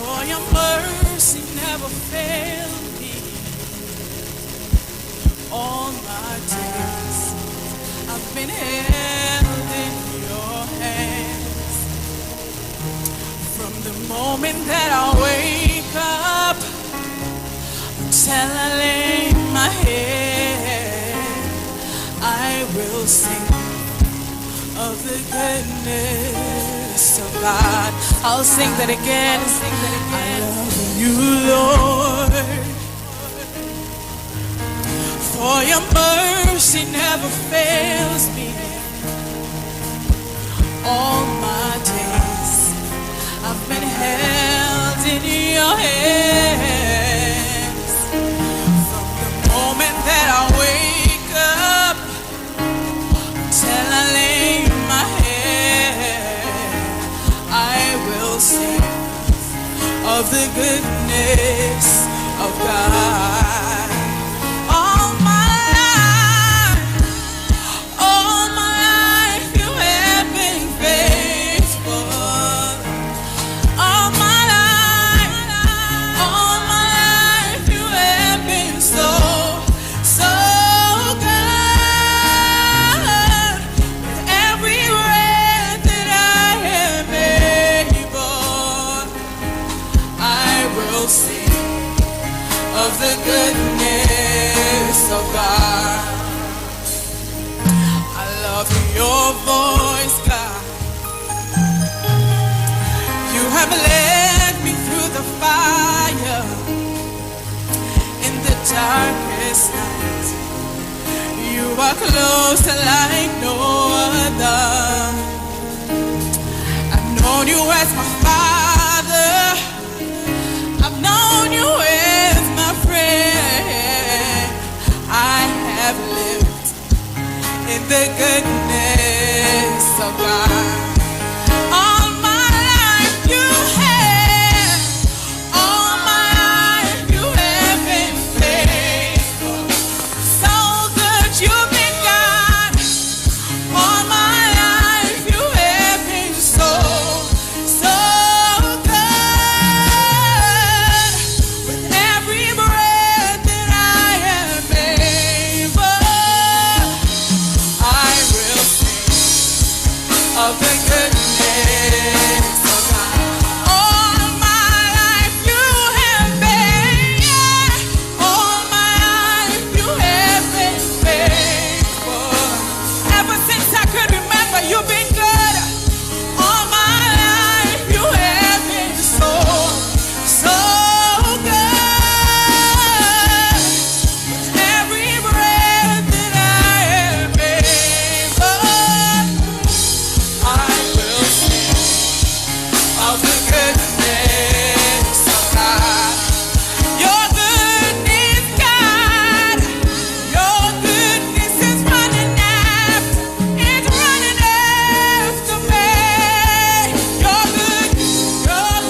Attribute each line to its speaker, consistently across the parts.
Speaker 1: For your mercy never failed me all my days. I've been held in your hands from the moment that I wake up till I lay my head. I will sing of the goodness of God. I'll sing that again. I love you, Lord. For your mercy never fails me all my days. I've been held in your hands from the moment that I wake up till I lay my head. I will sing of the goodness of God. Of the goodness of God. I love your voice, God. You have led me through the fire in the darkest night. You are close like no other. I've known you as my Father. I've known you as my friend. I have lived in the goodness of God. All my life you have, all my life you have been faithful. So good you've been God. All my life you have been so of the goodness of God. All my life you have been, yeah. All my life you have been faithful. Ever since I could remember, you've been good. All my life you have been so good. Every breath that I have able, I will sing of the goodness of God. Your goodness, God. Your goodness is running after me. Your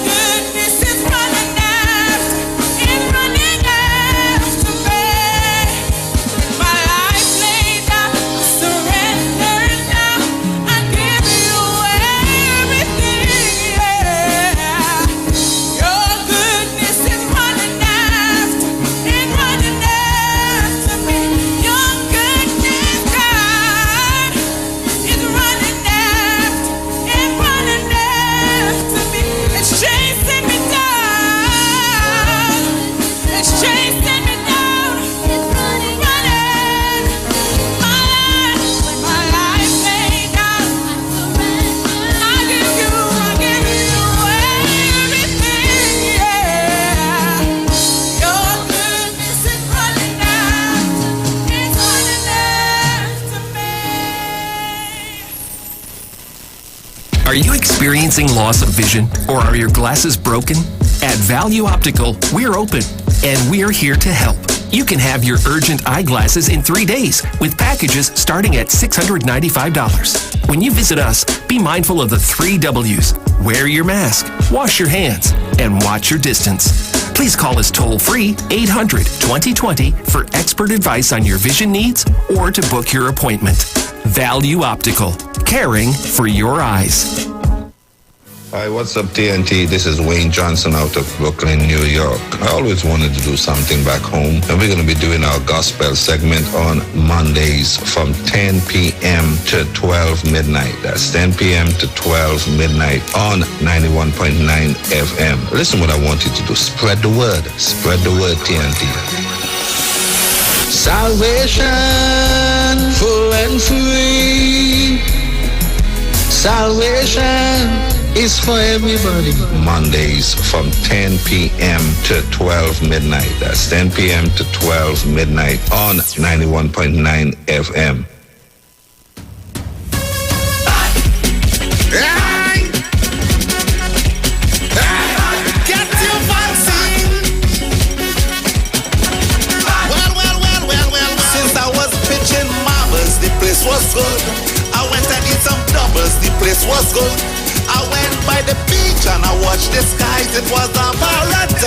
Speaker 1: goodness is running after me. My life laid down, surrender now. I give you everything, yeah. Your goodness is running after me. Your goodness, God, is running after me. It's chasing me down. It's chasing me down. It's running. My life laid down. I give you everything, yeah. Your goodness is running after me.
Speaker 2: Are you experiencing loss of vision, or are your glasses broken? At Value Optical, we're open, and we're here to help. You can have your urgent eyeglasses in 3 days with packages starting at $695. When you visit us, be mindful of the 3 W's. Wear your mask, wash your hands, and watch your distance. Please call us toll-free 800-2020 for expert advice on your vision needs or to book your appointment. Value Optical, caring for your eyes.
Speaker 3: Hi, what's up, TNT? This is Wayne Johnson out of Brooklyn, New York. I always wanted to do something back home, and we're going to be doing our gospel segment on Mondays from 10 p.m. to 12 midnight. That's 10 p.m. to 12 midnight on 91.9 FM. Listen what I want you to do. Spread the word. Spread the word, TNT. Salvation, full and free. Salvation is for everybody. Mondays from 10 p.m. to 12 midnight. That's 10 p.m. to 12 midnight on 91.9 FM.
Speaker 1: Get your vaccine. Well. Since I was pitching marbles, the place was good. I went and did some doubles, the place was good. I went by the beach and I watched the skies, it was a paradise.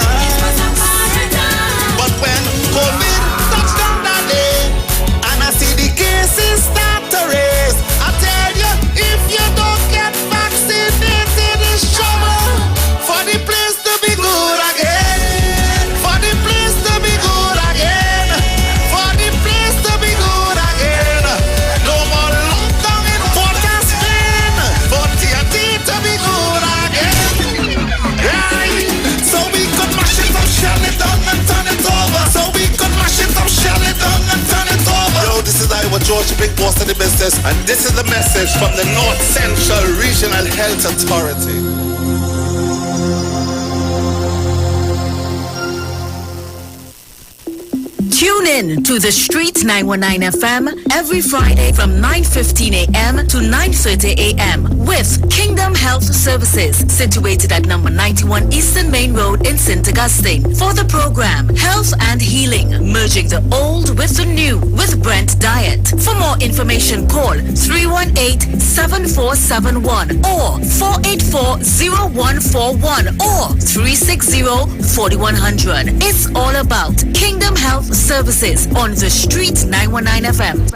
Speaker 1: But when COVID touched down that day, and I see the cases start to raise, I tell you, if you don't get vaccinated, it's trouble for the place to be good again. For the place to be good again. For the place to be good again. No more lockdown in Port of Spain. For TNT to be good again. Right? So we could mash it up, shell it down and turn it over. So we could mash it up, shell it down and turn it over. Yo, this is Iwer George, big boss of the business, and this is the message from the North Central Regional Health Authority.
Speaker 4: Tune in to The Street 919 FM every Friday from 9:15 a.m. to 9:30 a.m. with Kingdom Health Services, situated at number 91 Eastern Main Road in St. Augustine. For the program, Health and Healing, merging the old with the new with Brent Diet. For more information, call 318-7471 or 484-0141 or 360-4100. It's all about Kingdom Health Services on The Street 919 FM.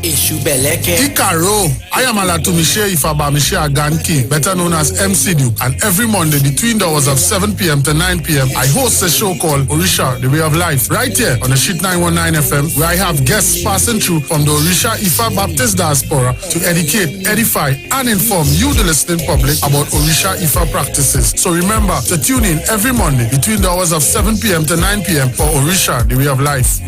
Speaker 5: Ikaro, I am Alatumishe Ifabamishe Aganki, better known as MC Duke, and every Monday between the hours of 7 p.m. to 9 p.m. I host a show called Orisha, The Way of Life, right here on the Street 919 FM, where I have guests passing through from the Orisha Ifa Baptist Diaspora to educate, edify, and inform you, the listening public, about Orisha Ifa practices. So remember to tune in every Monday between the hours of 7 p.m. to 9 p.m. for Orisha, The Way of Life.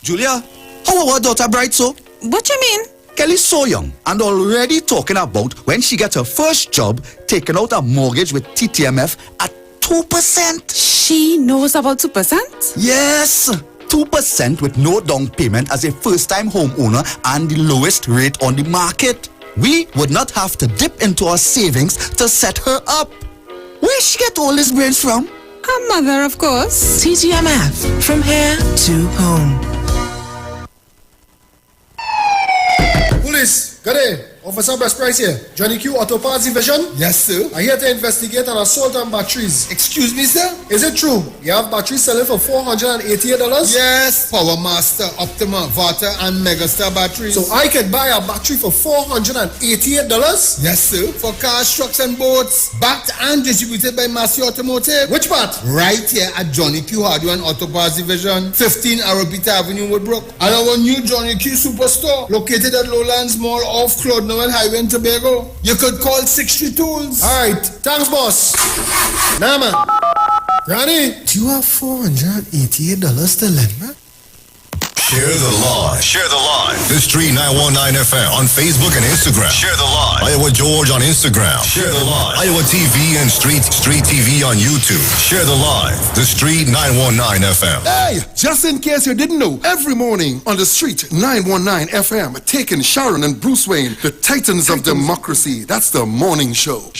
Speaker 6: Julia, how our daughter bright so?
Speaker 7: What you mean?
Speaker 6: Kelly's so young and already talking about when she gets her first job, taking out a mortgage with TTMF at 2%.
Speaker 7: She knows about 2%?
Speaker 6: Yes, 2% with no down payment as a first-time homeowner and the lowest rate on the market. We would not have to dip into our savings to set her up. Where she get all these brains from?
Speaker 7: Her mother, of course.
Speaker 8: TGMF, from here to home.
Speaker 9: Police, good day. Officer Best Price here. Johnny Q Auto Parts Division?
Speaker 10: Yes, sir.
Speaker 9: I'm here to investigate an assault on batteries.
Speaker 10: Excuse me, sir?
Speaker 9: Is it true? You have batteries selling for $488?
Speaker 10: Yes, Power Master, Optima, Vata, and Megastar batteries.
Speaker 9: So I could buy a battery for $488?
Speaker 10: Yes, sir. For cars, trucks, and boats. Backed and distributed by Massey Automotive.
Speaker 9: Which part?
Speaker 10: Right here at Johnny Q Hardware and Auto Parts Division, 15 Arabita Avenue, Woodbrook. And our new Johnny Q Superstore, located at Lowlands Mall off Claude Noel Highway in Tobago. You could call 60 Tools.
Speaker 9: Alright, thanks, boss. Nah, man. Ronnie?
Speaker 10: Do you have $488 to lend, man?
Speaker 11: Share the line. Share the line. The Street 919 FM on Facebook and Instagram. Share the line. Iwer George on Instagram. Share the line. Iwer TV and Street TV on YouTube. Share the line. The Street 919 FM.
Speaker 12: Hey, just in case you didn't know, every morning on the Street 919 FM, taking Sharon and Bruce Wayne, the titans of democracy. That's the morning show.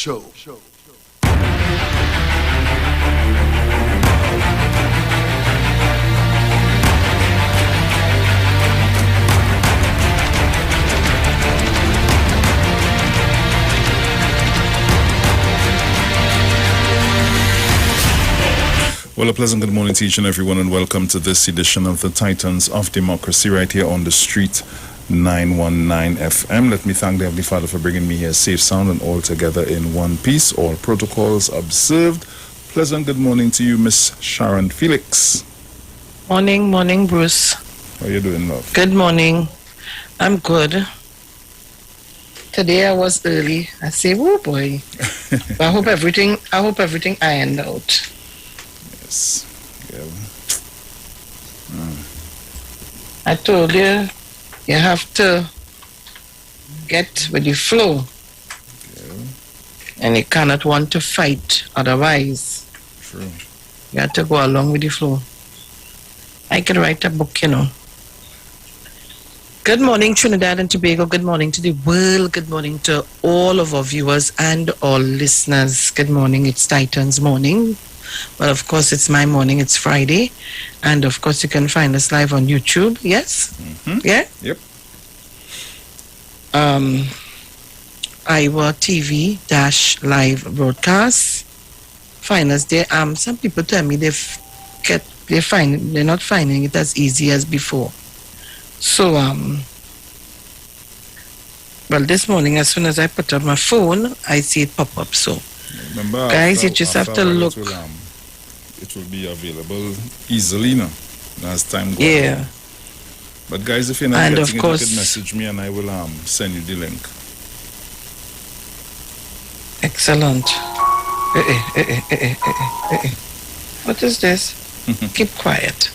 Speaker 13: Well, a pleasant good morning to each and everyone, and welcome to this edition of the Titans of Democracy right here on the street 919 FM. Let me thank the Heavenly Father for bringing me here safe, sound, and all together in one piece. All protocols observed. Pleasant good morning to you, Miss Sharon Felix.
Speaker 14: Morning, Bruce.
Speaker 13: How you doing, love?
Speaker 14: Good morning. I'm good. Today I was early. I say, oh boy. But I hope everything ironed out.
Speaker 13: Yes. Yeah.
Speaker 14: I told you, you have to get with the flow. And you cannot want to fight otherwise.
Speaker 13: True.
Speaker 14: You have to go along with the flow. I can write a book, you know. Good morning, Trinidad and Tobago. Good morning to the world. Good morning to all of our viewers and all listeners. Good morning. It's Titans morning. Well, of course, it's my morning. It's Friday. And, of course, you can find us live on YouTube. Yes?
Speaker 13: Mm-hmm.
Speaker 14: Yeah?
Speaker 13: Yep.
Speaker 14: Iwer TV live broadcast. Find us there. Some people tell me they're not finding it as easy as before. So, well, this morning, as soon as I put up my phone, I see it pop up. So,
Speaker 13: remember,
Speaker 14: guys, you just have to look.
Speaker 13: It will be available easily now as time goes.
Speaker 14: Yeah.
Speaker 13: But guys, if you're not
Speaker 14: and
Speaker 13: getting
Speaker 14: of course,
Speaker 13: it, you can message me and I will send you the link.
Speaker 14: Excellent. What is this? Keep quiet.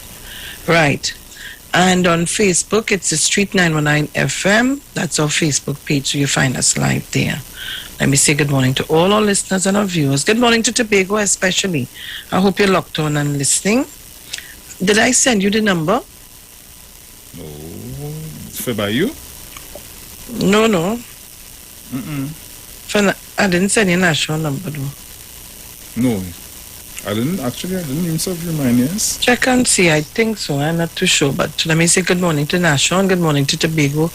Speaker 14: Right. And on Facebook, it's the Street 919 FM. That's our Facebook page, so you find us live there. Let me say good morning to all our listeners and our viewers. Good morning to Tobago especially. I hope you're locked on and listening. Did I send you the number?
Speaker 13: No. For by you?
Speaker 14: No.
Speaker 13: Mm-mm.
Speaker 14: I didn't send you a national number though.
Speaker 13: No. I didn't even serve you mine, yes?
Speaker 14: Check and see. I think so. I'm not too sure. But let me say good morning to National, good morning to Tobago,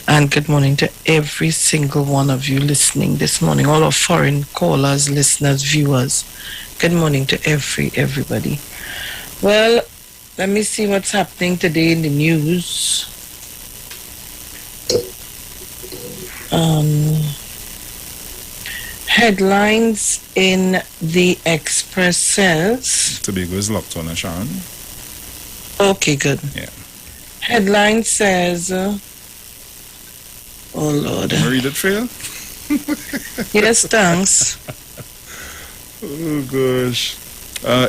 Speaker 14: and good morning to every single one of you listening this morning. All our foreign callers, listeners, viewers. Good morning to everybody. Well, let me see what's happening today in the news. Headlines in the Express says...
Speaker 13: Tobago is locked on, Sharon.
Speaker 14: Okay, good.
Speaker 13: Yeah.
Speaker 14: Headline says... oh, Lord.
Speaker 13: Can you read it for you?
Speaker 14: Yes, thanks.
Speaker 13: Oh, gosh.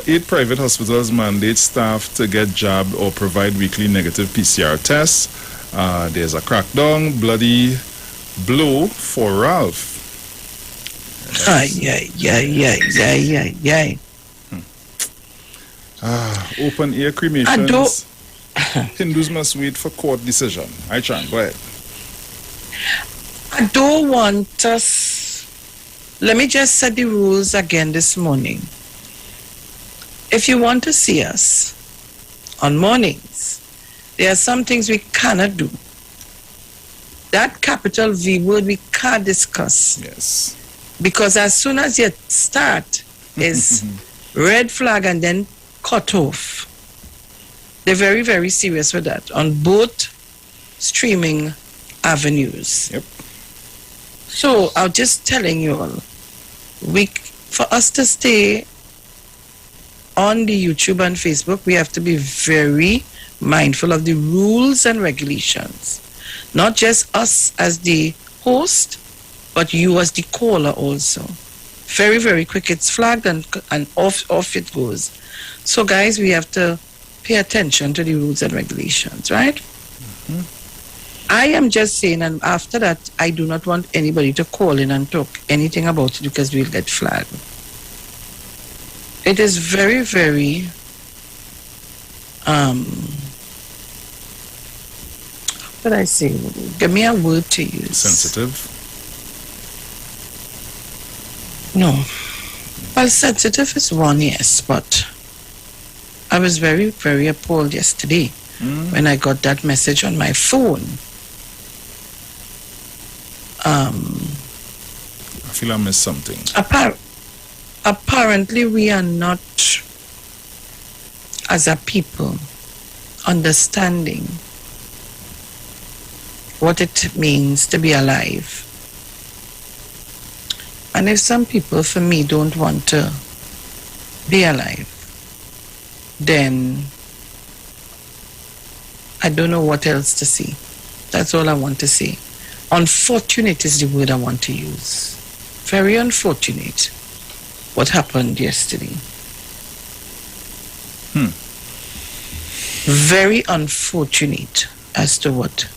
Speaker 13: 8 private hospitals mandate staff to get jabbed or provide weekly negative PCR tests. There's a crackdown, bloody blow for Ralph.
Speaker 14: Yay.
Speaker 13: Open air cremations. Hindus must wait for court decision. I try. Go ahead.
Speaker 14: I don't want us... Let me just set the rules again this morning. If you want to see us on mornings, there are some things we cannot do. That capital V word we can't discuss.
Speaker 13: Yes.
Speaker 14: Because as soon as you start, is red flag and then cut off. They're very, very serious with that on both streaming avenues.
Speaker 13: Yep.
Speaker 14: So I'm just telling you all, for us to stay on the YouTube and Facebook, we have to be very mindful of the rules and regulations. Not just us as the host, but you as the caller also. Very, very quick. It's flagged and off it goes. So guys, we have to pay attention to the rules and regulations, right?
Speaker 13: Mm-hmm.
Speaker 14: I am just saying, and after that, I do not want anybody to call in and talk anything about it because we'll get flagged. It is very, very what I say? Give me a word to use.
Speaker 13: Sensitive?
Speaker 14: No. Well, sensitive is one, yes, but I was very, very appalled yesterday when I got that message on my phone.
Speaker 13: I feel I missed something.
Speaker 14: Apparently, we are not as a people, understanding what it means to be alive. And if some people, for me, don't want to be alive, then I don't know what else to say. That's all I want to say. Unfortunate is the word I want to use. Very unfortunate what happened yesterday. Very unfortunate as to what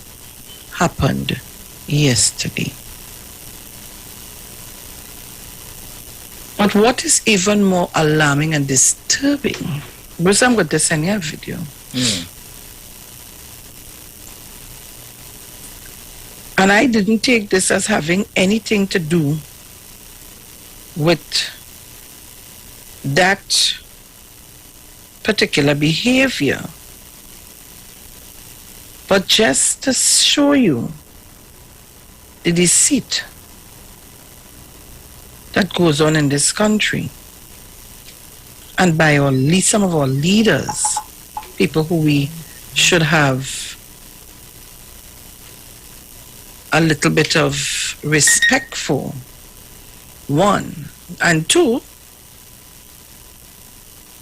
Speaker 14: happened yesterday. But what is even more alarming and disturbing, Bruce, I'm going to send you a video. And I didn't take this as having anything to do with that particular behavior, but just to show you the deceit that goes on in this country, and by some of our leaders, people who we should have a little bit of respect for, one. And two,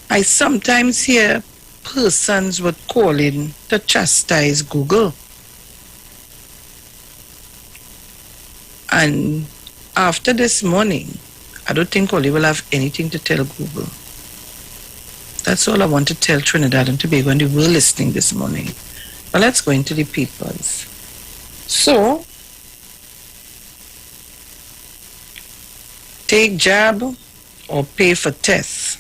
Speaker 14: I sometimes hear persons would call in to chastise Google. And after this morning, I don't think Oli will have anything to tell Google. That's all I want to tell Trinidad and Tobago and the world listening this morning. But let's go into the papers. So, take jab or pay for test.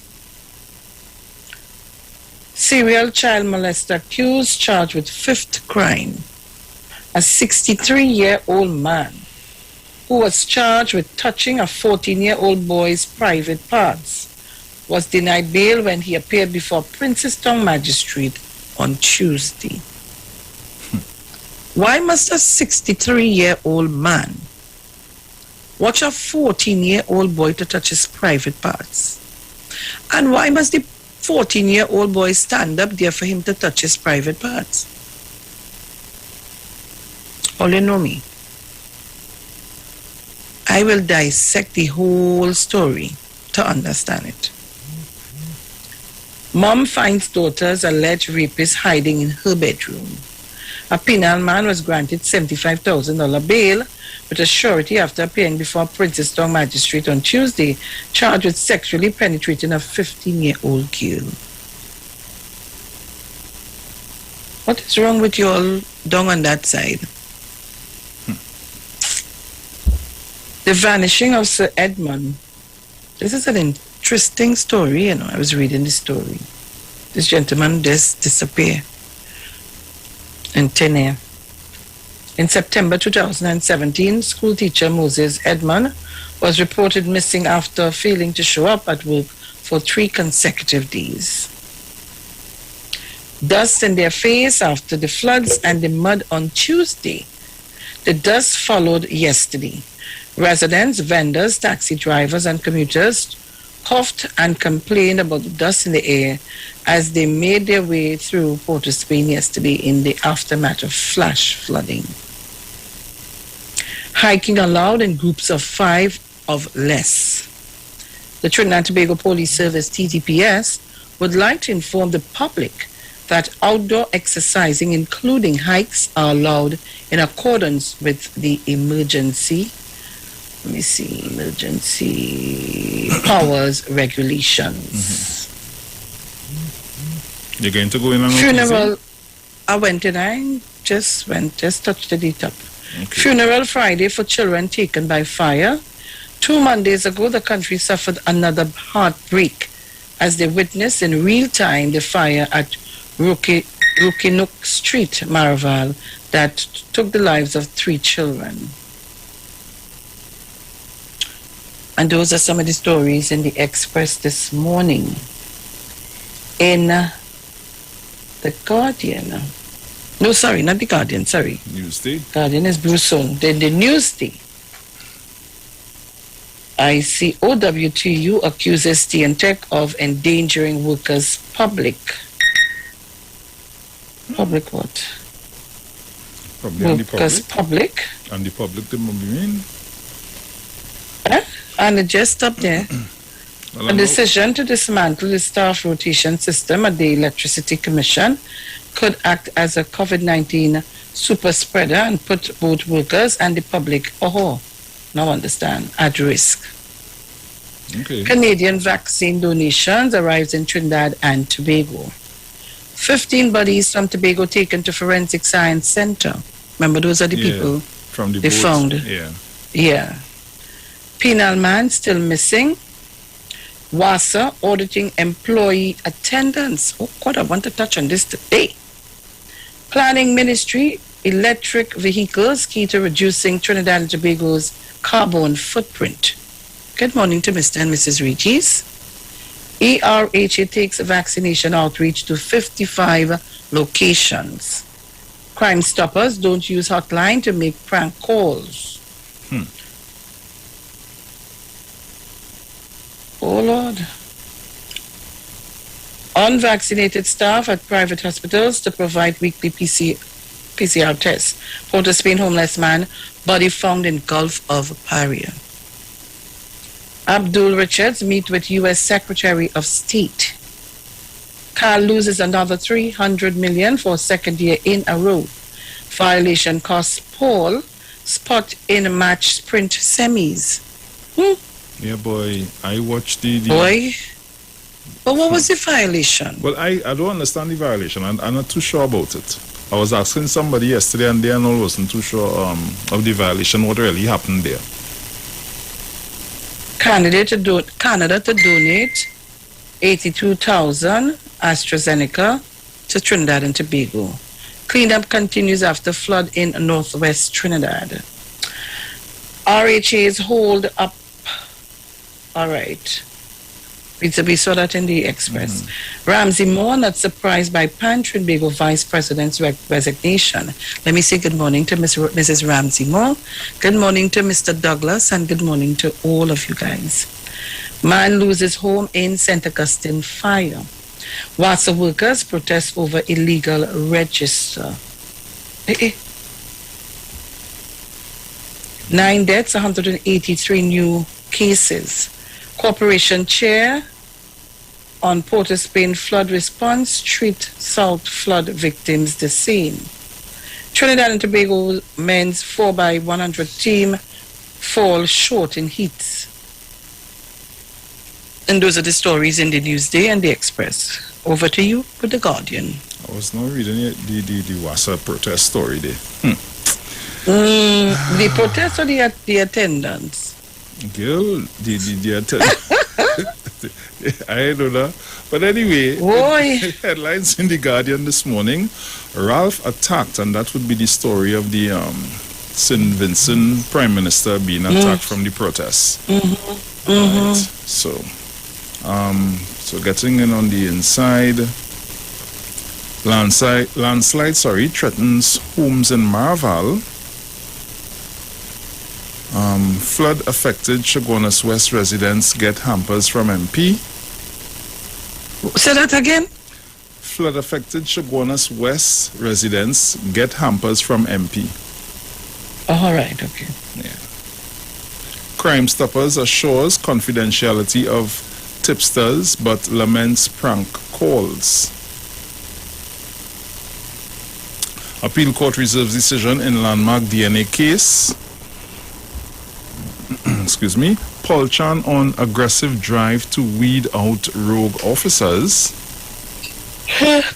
Speaker 14: Serial child molester accused, charged with fifth crime. A 63-year-old man who was charged with touching a 14-year-old boy's private parts was denied bail when he appeared before Princestown Magistrate on Tuesday. Why must a 63-year-old man watch a 14-year-old boy to touch his private parts? And why must the 14-year-old boy stand up there for him to touch his private parts? All you know me. I will dissect the whole story to understand it. Mom finds daughter's alleged rapist hiding in her bedroom. A penal man was granted $75,000 bail with a surety after appearing before Princestown Magistrate on Tuesday, charged with sexually penetrating a 15-year-old girl. What is wrong with you all down on that side? The vanishing of Sir Edmund. This is an interesting story, I was reading the story. This gentleman just disappeared in thin air. In September 2017, school teacher Moses Edmund was reported missing after failing to show up at work for 3 consecutive days. Dust in their face after the floods and the mud on Tuesday. The dust followed yesterday. Residents, vendors, taxi drivers, and commuters coughed and complained about the dust in the air as they made their way through Port of Spain yesterday in the aftermath of flash flooding. Hiking allowed in groups of 5 or less. The Trinidad and Tobago Police Service, TTPS, would like to inform the public that outdoor exercising, including hikes, are allowed in accordance with the emergency powers regulations.
Speaker 13: You're going to go in on
Speaker 14: funeral? I went in. I just touched the date up. Okay. Funeral Friday for children taken by fire. 2 Mondays ago, the country suffered another heartbreak as they witnessed in real time the fire at Rookinook Street, Maraval, that took the lives of 3 children. And those are some of the stories in the Express this morning. In the Guardian. No, sorry, not the Guardian, sorry.
Speaker 13: Newsday.
Speaker 14: Guardian is Bruson. Then the Newsday. I see OWTU accuses TNTech of endangering workers' public Public what?
Speaker 13: Probably on the
Speaker 14: Because
Speaker 13: public.
Speaker 14: public.
Speaker 13: On the public, they must be mean.
Speaker 14: And it just up there.
Speaker 13: Well,
Speaker 14: A decision to dismantle the staff rotation system at the Electricity Commission could act as a COVID-19 super spreader and put both workers and the public, now understand, at risk.
Speaker 13: Okay.
Speaker 14: Canadian vaccine donations arrives in Trinidad and Tobago. 15 bodies from Tobago taken to Forensic Science Center. Remember, those are the people
Speaker 13: from the
Speaker 14: they
Speaker 13: boat.
Speaker 14: found.
Speaker 13: Yeah.
Speaker 14: Penal man still missing. WASA auditing employee attendance. Oh God, I want to touch on this today. Planning Ministry, electric vehicles key to reducing Trinidad and Tobago's carbon footprint. Good morning to Mr. and Mrs. Regis. ERHA takes vaccination outreach to 55 locations. Crime Stoppers don't use hotline to make prank calls. Oh Lord. Unvaccinated staff at private hospitals to provide weekly PCR tests. Port of Spain homeless man, body found in Gulf of Paria. Abdul Richards meet with U.S. Secretary of State. Carl loses another $300 million for second year in a row. Violation costs Paul spot in match sprint semis.
Speaker 13: Yeah, boy. I watched the
Speaker 14: Boy. But what was the violation?
Speaker 13: Well, I don't understand the violation. I'm not too sure about it. I was asking somebody yesterday and they and all wasn't too sure of the violation, what really happened there.
Speaker 14: Canada to donate 82,000 AstraZeneca to Trinidad and Tobago. Cleanup continues after flood in northwest Trinidad. RHA's hold up. All right. We saw that in the Express. Ramsey Moore not surprised by Pan Trinbago Vice President's resignation. Let me say good morning to Mrs. Ramsey Moore. Good morning to Mr. Douglas, and good morning to all of you guys. Man loses home in St. Augustine fire. WASA workers protest over illegal register. 9 deaths, 183 new cases. Corporation chair on Port of Spain flood response, treat South flood victims the same. Trinidad and Tobago men's 4x100 team fall short in heats. And those are the stories in the Newsday and the Express. Over to you with the Guardian.
Speaker 13: I was not reading the WASA protest story there.
Speaker 14: The protest or the attendance?
Speaker 13: Girl, the attendance. I don't know. But anyway, headlines in the Guardian this morning. Ralph attacked, and that would be the story of the St. Vincent Prime Minister being attacked from the protests. Right. So getting in on the inside, landslide threatens homes in Marval. Flood affected Chaguanas West residents get hampers from MP.
Speaker 14: Say that again.
Speaker 13: Flood affected Chaguanas West residents get hampers from MP.
Speaker 14: All right, okay.
Speaker 13: Yeah. Crime Stoppers assures confidentiality of tipsters but laments prank calls. Appeal Court reserves decision in landmark DNA case. Excuse me. Paul Chan on aggressive drive to weed out rogue officers.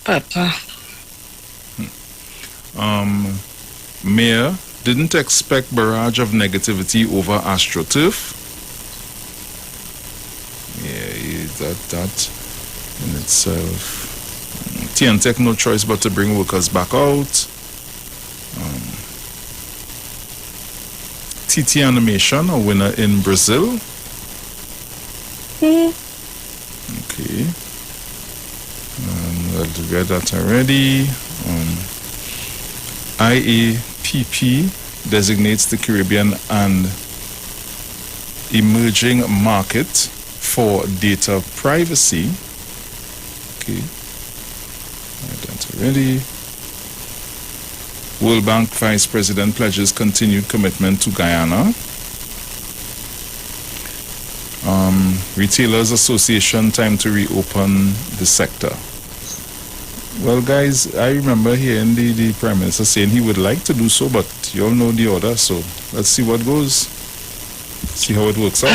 Speaker 14: Papa.
Speaker 13: Mayor didn't expect barrage of negativity over AstroTurf. Yeah, that in itself. TNTech no choice but to bring workers back out. TT Animation, a winner in Brazil. Okay. We'll read that already. IAPP designates the Caribbean an emerging market for data privacy. Okay. Read that already. World Bank Vice President pledges continued commitment to Guyana. Retailers Association time to reopen the sector. Well, guys, I remember hearing the Prime Minister saying he would like to do so, but you all know the order, so let's see what goes. See how it works out.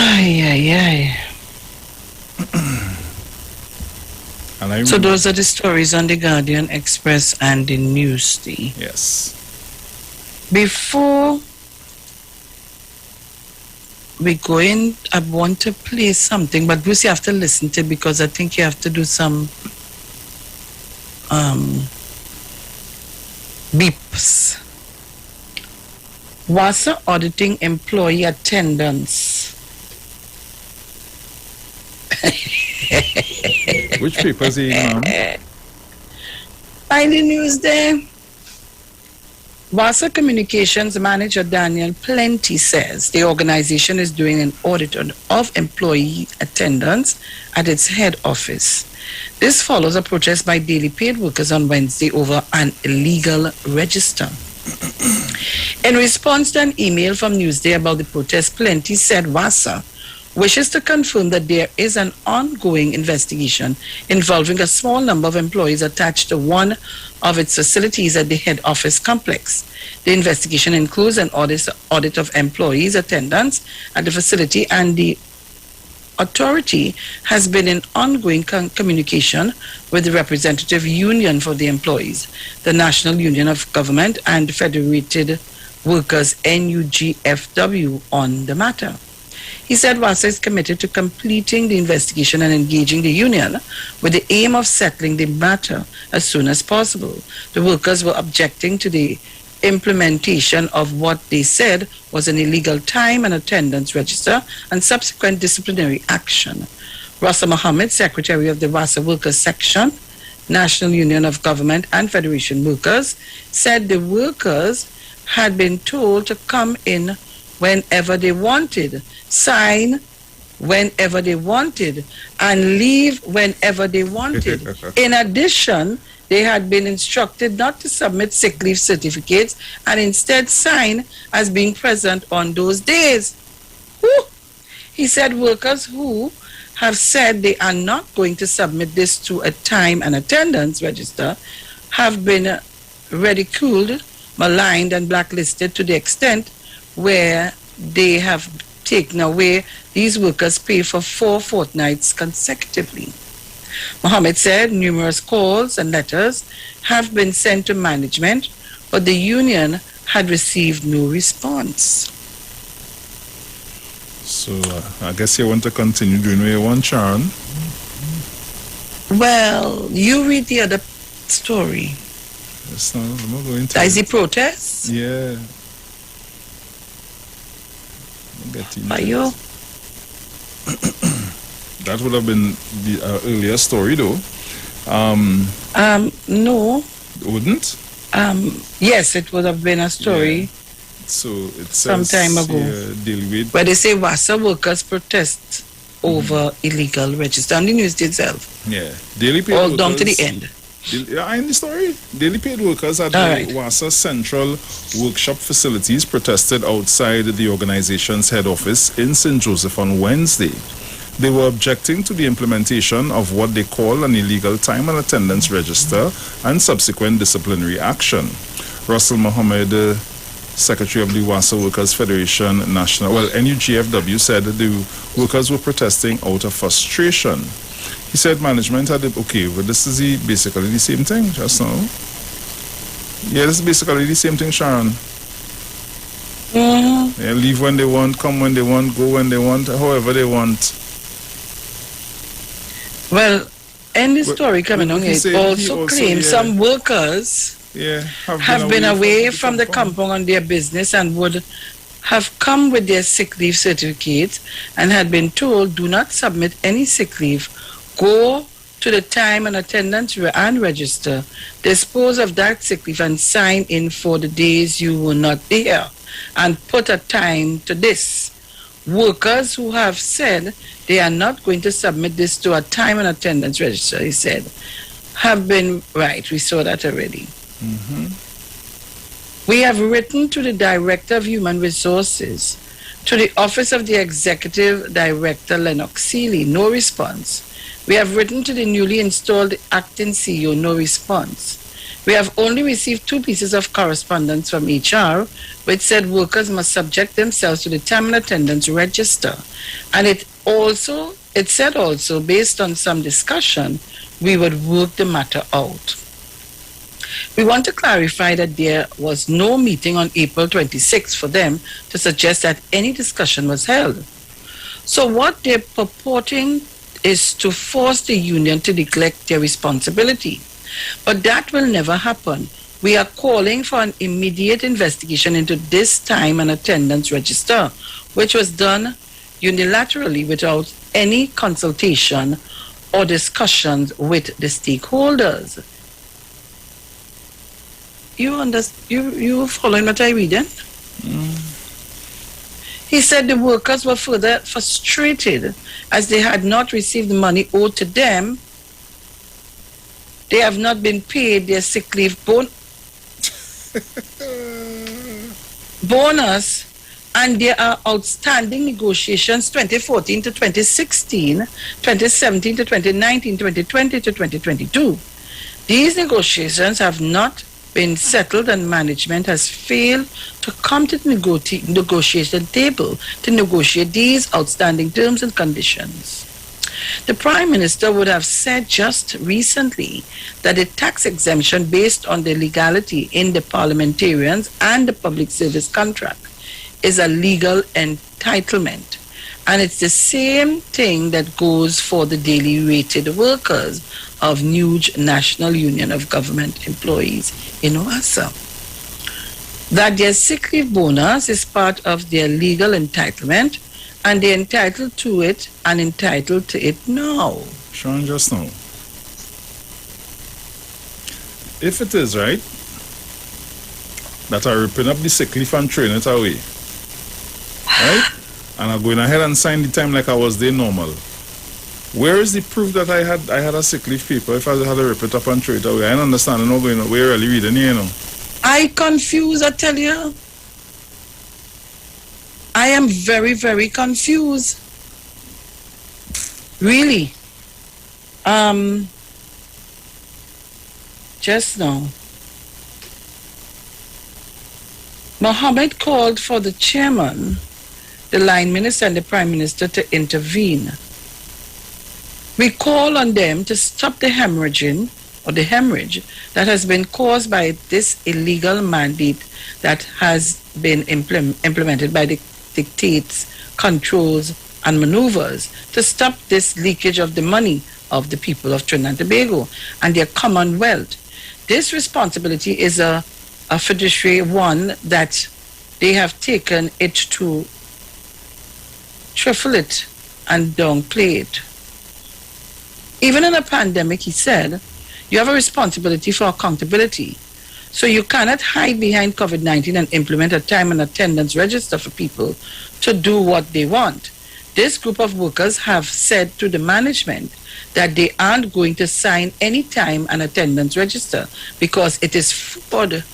Speaker 13: And
Speaker 14: so those are the stories on the Guardian, Express, and the Newsday.
Speaker 13: Yes.
Speaker 14: Before we go in, I want to play something, but Bruce, you have to listen to it because I think you have to do some beeps. WASA auditing employee attendance.
Speaker 13: Which papers are you on?
Speaker 14: Find the news there. WASA Communications Manager Daniel Plenty says the organization is doing an audit of employee attendance at its head office. This follows a protest by daily paid workers on Wednesday over an illegal register. In response to an email from Newsday about the protest, Plenty said WASA wishes to confirm that there is an ongoing investigation involving a small number of employees attached to one of its facilities at the head office complex. The investigation includes an audit of employees' attendance at the facility, and the authority has been in ongoing communication with the representative union for the employees, the National Union of Government and Federated Workers NUGFW, on the matter. He said WASA is committed to completing the investigation and engaging the union with the aim of settling the matter as soon as possible. The workers were objecting to the implementation of what they said was an illegal time and attendance register and subsequent disciplinary action. Rasa Mohammed, Secretary of the WASA Workers Section, National Union of Government and Federation Workers, said the workers had been told to come in whenever they wanted, sign whenever they wanted, and leave whenever they wanted. In addition, they had been instructed not to submit sick leave certificates and instead sign as being present on those days. Whew. He said workers who have said they are not going to submit this to a time and attendance register have been ridiculed, maligned, and blacklisted to the extent where they have taken away these workers' pay for 4 fortnights consecutively. Mohammed said numerous calls and letters have been sent to management, but the union had received no response.
Speaker 13: So I guess you want to continue doing what you want, Sharon.
Speaker 14: Well, you read the other story.
Speaker 13: Yes, no, I'm not going to.
Speaker 14: Is the protest?
Speaker 13: Yeah.
Speaker 14: Are you?
Speaker 13: That would have been the earlier story, though.
Speaker 14: No.
Speaker 13: Wouldn't?
Speaker 14: Yes, it would have been a story.
Speaker 13: Yeah. So it says
Speaker 14: some time ago, where they say WASA workers protest over illegal register on the news itself.
Speaker 13: Yeah, daily paid
Speaker 14: all
Speaker 13: workers,
Speaker 14: down to the end.
Speaker 13: In the story, daily paid workers at the WASA Central Workshop facilities protested outside the organization's head office in St. Joseph on Wednesday. They were objecting to the implementation of what they call an illegal time and attendance register and subsequent disciplinary action. Russell Mohammed, Secretary of the WASA Workers Federation National, NUGFW, said the workers were protesting out of frustration. He said management had it okay, but this is basically the same thing just now. Yeah, this is basically the same thing, Sharon.
Speaker 14: Mm-hmm.
Speaker 13: Yeah, leave when they want, come when they want, go when they want, however they want.
Speaker 14: Well, in the story coming on, it also claims some workers have been away from the compound on their business and would have come with their sick leave certificates and had been told, do not submit any sick leave. Go to the time and attendance and register, dispose of that sick leave and sign in for the days you will not be here and put a time to this. Workers who have said they are not going to submit this to a time and attendance register, he said, have been, right, we saw that already.
Speaker 13: Mm-hmm.
Speaker 14: We have written to the Director of Human Resources, to the Office of the Executive Director, Lennox Seeley, no response. We have written to the newly installed acting CEO, no response. We have only received 2 pieces of correspondence from HR, which said workers must subject themselves to the time and attendance register. And it said also, based on some discussion, we would work the matter out. We want to clarify that there was no meeting on April 26 for them to suggest that any discussion was held. So what they're purporting is to force the union to neglect their responsibility. But that will never happen. We are calling for an immediate investigation into this time and attendance register, which was done unilaterally without any consultation or discussions with the stakeholders. You following what I reading? He said the workers were further frustrated as they had not received the money owed to them. They have not been paid their sick leave bonus, and there are outstanding negotiations 2014 to 2016, 2017 to 2019, 2020 to 2022. These negotiations have not been settled, and management has failed to come to the negotiation table to negotiate these outstanding terms and conditions. The Prime Minister would have said just recently that a tax exemption based on the legality in the parliamentarians and the public service contract is a legal entitlement. And it's the same thing that goes for the daily rated workers of NUJ, National Union of Government Employees in OASA. That their sick leave bonus is part of their legal entitlement, and they're entitled to it and entitled to it now.
Speaker 13: Sean, just now. If it is right that I ripping up the sick leave and throwing it away, right? And I'm going ahead and sign the time like I was there normal. Where is the proof that I had a sick leave paper if I had to rip it up and throw it away? I don't understand. I'm not going to where really reading here, you know.
Speaker 14: I confused, I tell you. I am very, very confused. Really. Just now. Mohammed called for the chairman, the line minister, and the prime minister to intervene. We call on them to stop the hemorrhage that has been caused by this illegal mandate that has been implemented by the dictates, controls, and maneuvers to stop this leakage of the money of the people of Trinidad and Tobago and their commonwealth. This responsibility is a fiduciary one that they have taken it to trifle it and downplay it. Even in a pandemic, he said, you have a responsibility for accountability. So you cannot hide behind COVID-19 and implement a time and attendance register for people to do what they want. This group of workers have said to the management that they aren't going to sign any time and attendance register because it is fraud.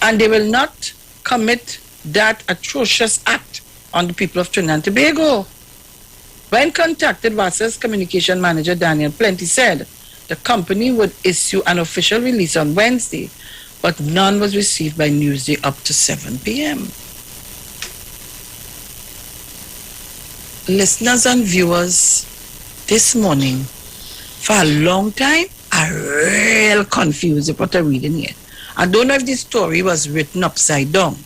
Speaker 14: And they will not commit that atrocious act on the people of Trinidad and Tobago. When contacted, WASA's communication manager Daniel Plenty said the company would issue an official release on Wednesday, but none was received by Newsday up to 7 p.m. Listeners and viewers, this morning, for a long time, I'm real confused with what I'm reading here. I don't know if this story was written upside down,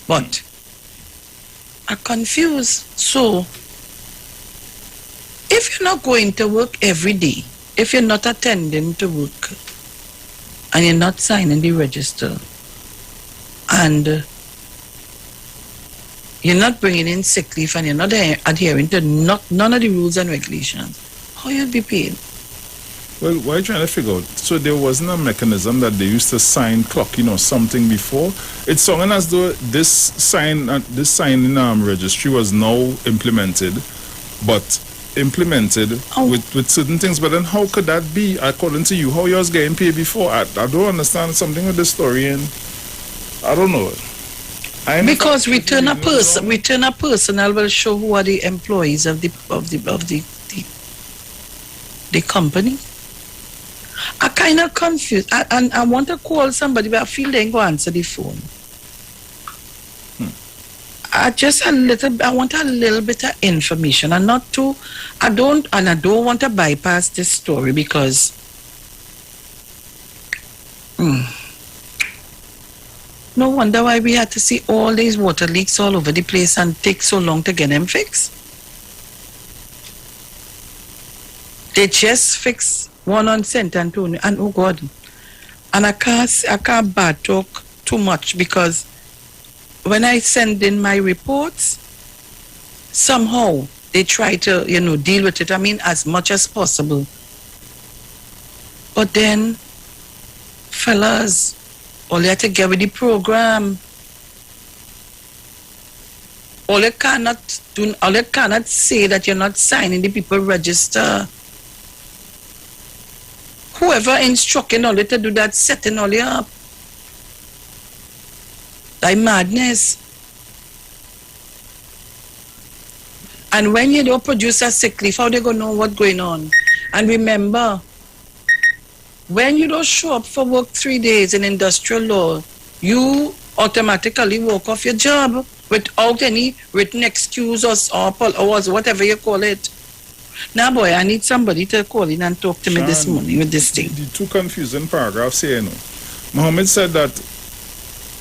Speaker 14: but I'm confused. So, if you're not going to work every day, if you're not attending to work, and you're not signing the register, and you're not bringing in sick leave, and you're not adhering to none of the rules and regulations, how you'll be paid?
Speaker 13: Well, what are you trying to figure out? So there wasn't a mechanism that they used to sign clocking or something before? It's sounding as though this signing registry was now implemented, but implemented with certain things, but then how could that be according to you? How you was getting paid before? I don't understand something with the story, and I don't know.
Speaker 14: Because we turn a personnel will show who are the employees of the company. I kind of confused, and I want to call somebody, but I feel they ain't go answer the phone. I want a little bit of information, and I don't want to bypass this story because no wonder why we had to see all these water leaks all over the place and take so long to get them fixed. They just fixed one on St. Antonio, and oh God, and I can't bad talk too much because when I send in my reports, somehow they try to, deal with it, as much as possible. But then, fellas, all you have to get with the program. All you cannot say that you're not signing the people register. Whoever instructing all you to do that, setting all you up. Like madness. And when you don't produce a sick leave, how they gonna know what's going on? And remember, when you don't show up for work 3 days in industrial law, you automatically walk off your job without any written excuse or whatever you call it. Now, boy, I need somebody to call in and talk to me this morning with this thing.
Speaker 13: The two confusing paragraphs here, Mohammed said that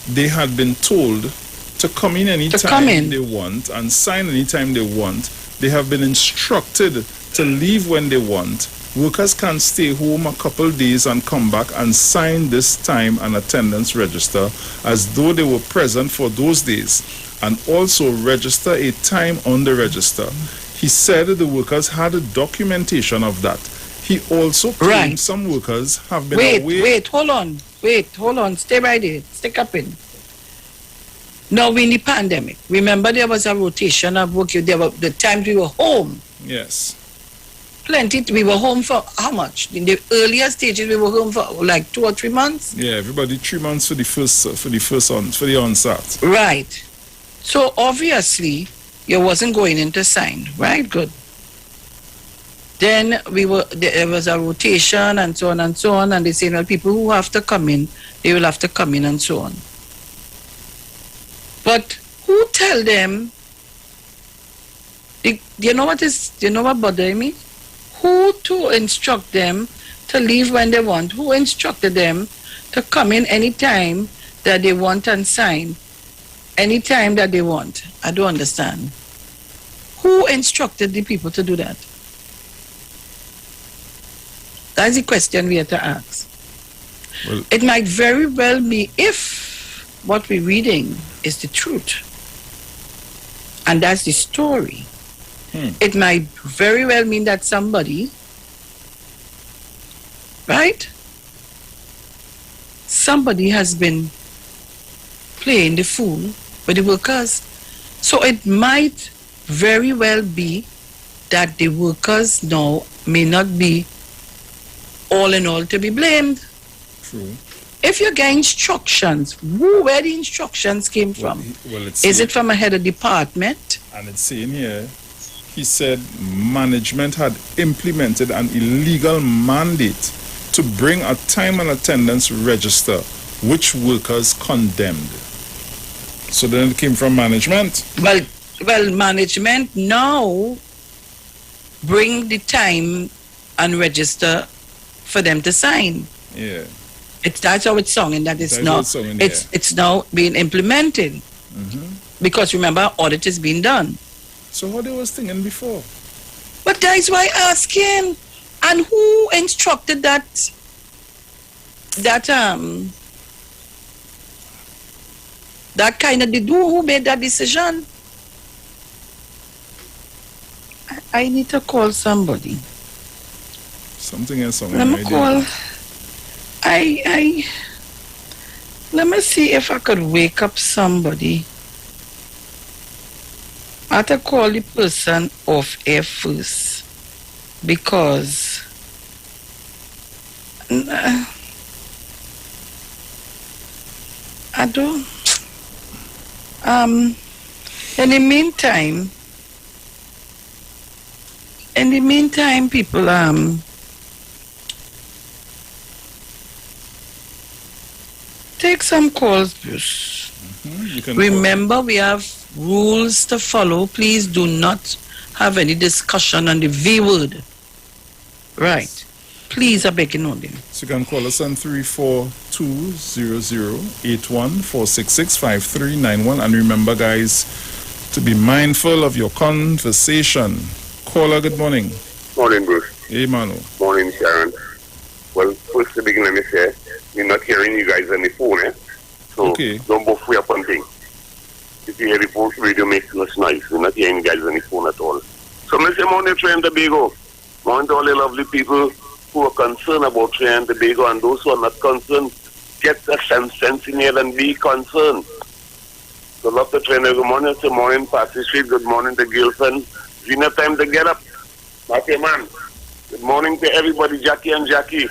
Speaker 13: they had been told to come in anytime they want and sign anytime they want. They have been instructed to leave when they want. Workers can stay home a couple days and come back and sign this time and attendance register as though they were present for those days, and also register a time on the register. He said the workers had a documentation of that. He also claimed some workers have been away.
Speaker 14: Hold on. Stay right there. Stick up in. Now, in the pandemic, remember there was a rotation of work. The times we were home.
Speaker 13: Yes.
Speaker 14: Plenty. We were home for how much? In the earlier stages, we were home for like 2 or 3 months.
Speaker 13: Yeah, everybody 3 months for the onset.
Speaker 14: Right. So obviously, you wasn't going in to sign, right? Good. Then there was a rotation and so on, and they say, well, people who have to come in, they will have to come in and so on. But who tell them, you know what bothering me? Who to instruct them to leave when they want? Who instructed them to come in anytime that they want and sign? Anytime that they want? I don't understand. Who instructed the people to do that? That's the question we have to ask. Well, it might very well be, if what we're reading is the truth, and that's the story, it might very well mean that somebody, right? Somebody has been playing the fool with the workers. So it might very well be that the workers now may not be all in all to be blamed.
Speaker 13: True.
Speaker 14: If you get instructions, where the instructions came from? Is it from a head of department?
Speaker 13: And it's saying here, he said management had implemented an illegal mandate to bring a time and attendance register, which workers condemned. So then it came from management?
Speaker 14: Well, management now bring the time and register for them to sign.
Speaker 13: Yeah.
Speaker 14: That's how it's sung, that it's now being implemented. Mm-hmm. Because remember, audit is being done.
Speaker 13: So what they was thinking before?
Speaker 14: But that's why I asking. And who instructed that kind of who made that decision? I need to call somebody.
Speaker 13: Something else.
Speaker 14: Let me call. Let me see if I could wake up somebody. I have to call the person off air first because I don't. In the meantime, people take some calls, Bruce. Remember, we have rules to follow. Please do not have any discussion on the V word. Right. Please, I beg you, them.
Speaker 13: So you can call us on 342-0081-466-5391. And remember, guys, to be mindful of your conversation. Caller, good morning.
Speaker 15: Morning, Bruce.
Speaker 13: Hey, Manu.
Speaker 15: Morning, Sharon. Well, first to begin, let me say, we're not hearing you guys on the phone, eh? So
Speaker 13: okay.
Speaker 15: Don't both way up on things. If you hear the post radio making us noise, we're not hearing you guys on the phone at all. So I say, morning, Trinidad and Tobago. Morning to all the lovely people who are concerned about Trinidad and Tobago, and those who are not concerned, get the sense in here and be concerned. So love to Trinidad. Good morning to morning, Patty Street. Good morning to girlfriend. Dinner time to get up. Okay, man. Good morning to everybody, Jackie and Jackie.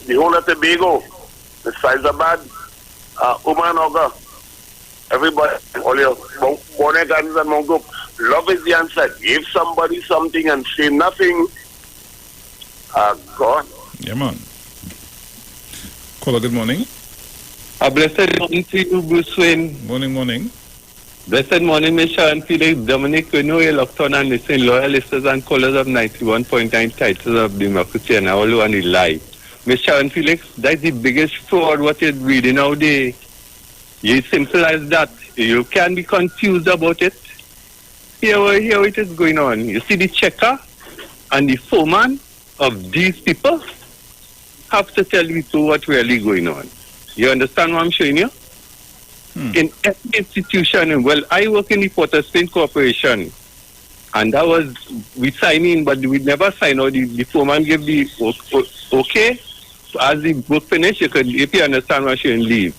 Speaker 15: The whole of Tobago. Miss Faizabad. Oman Oga. Everybody, all your Bonegans and Mongo. Love is the answer. Give somebody something and say nothing. God.
Speaker 13: Yeah, man. Caller, good morning.
Speaker 16: A blessed morning to you, Bruce Wayne.
Speaker 13: Morning.
Speaker 16: Blessed morning, Miss Sharon Felix, Dominic Reno, Lockton, and listen, loyal listeners and callers of 91.9 titles of democracy and all on the lie. Miss Sharon Felix, that's the biggest fraud what you're reading nowadays. It's simple as that. You can't be confused about it. Here it is going on. You see the checker and the foreman of these people have to tell you what's really going on. You understand what I'm showing you? In every institution, well, I work in the Port of Spain Corporation, and that was, we sign in, but we never sign out. The foreman gave the okay. As the work finish, if you understand what you can leave.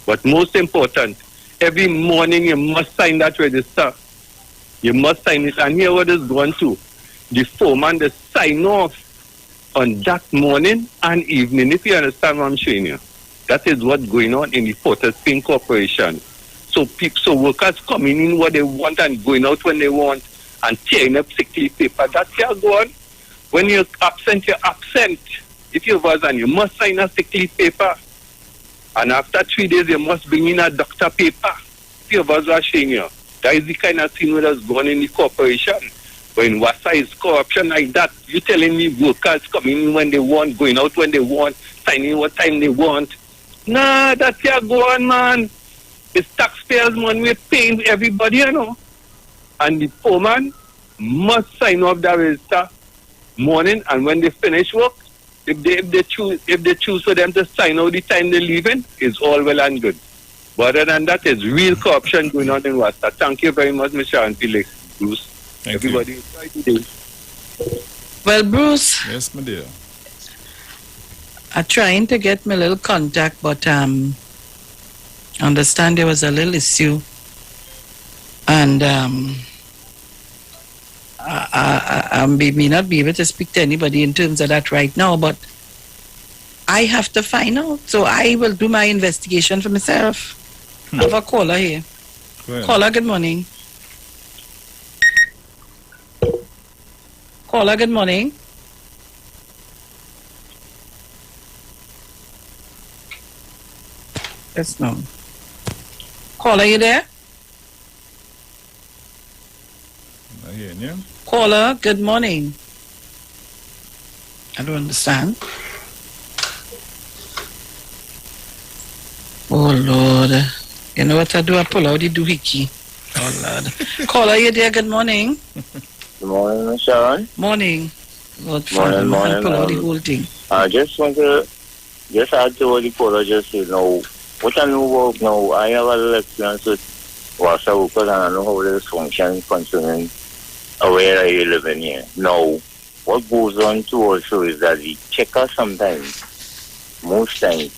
Speaker 16: But most important, every morning you must sign that register. You must sign it. And here what is going to. The foreman, they sign off on that morning and evening, if you understand what I'm showing you. That is what's going on in the Port of Spain Corporation. So workers coming in what they want and going out when they want and tearing up sick leave paper. That's how go on. When you're absent, you're absent. If you was and you must sign a sick leave paper. And after 3 days, you must bring in a doctor paper. If you was showing you. That is the kind of thing that has gone in the corporation. When Wasa is corruption like that, you telling me workers coming in when they want, going out when they want, signing what time they want. Nah, that's how go on, man. It's taxpayers' money, we're paying everybody, you know. And the foreman must sign off that register morning, and when they finish work, if they choose for them to sign out the time they're leaving, it's all well and good. But other than that, it's real corruption going on in Wasta. Thank you very much, Mr. Sharon Felix. Bruce.
Speaker 13: Thank
Speaker 16: everybody
Speaker 13: you.
Speaker 16: Try today.
Speaker 14: Well, Bruce.
Speaker 13: Yes, my dear.
Speaker 14: I'm trying to get my little contact, but understand there was a little issue, and I may not be able to speak to anybody in terms of that right now, but I have to find out. So I will do my investigation for myself. I have a caller here. Caller, good morning. Caller, good morning. Yes, no. Caller, you there?
Speaker 13: I hear you.
Speaker 14: Caller, good morning. I don't understand. Oh, Lord. You know what I do? I pull out the doohickey. Oh, Lord. Caller, you there? Good morning.
Speaker 17: Good morning, Sharon.
Speaker 14: Morning. Lord,
Speaker 17: Morning.
Speaker 14: I pull out the whole thing.
Speaker 17: I just want to add to what the caller just said. Now, what I know about now, I have a little experience with Wasa workers, and I know how this functions concerning where I live in here. Now, what goes on too also is that the checker sometimes, most times,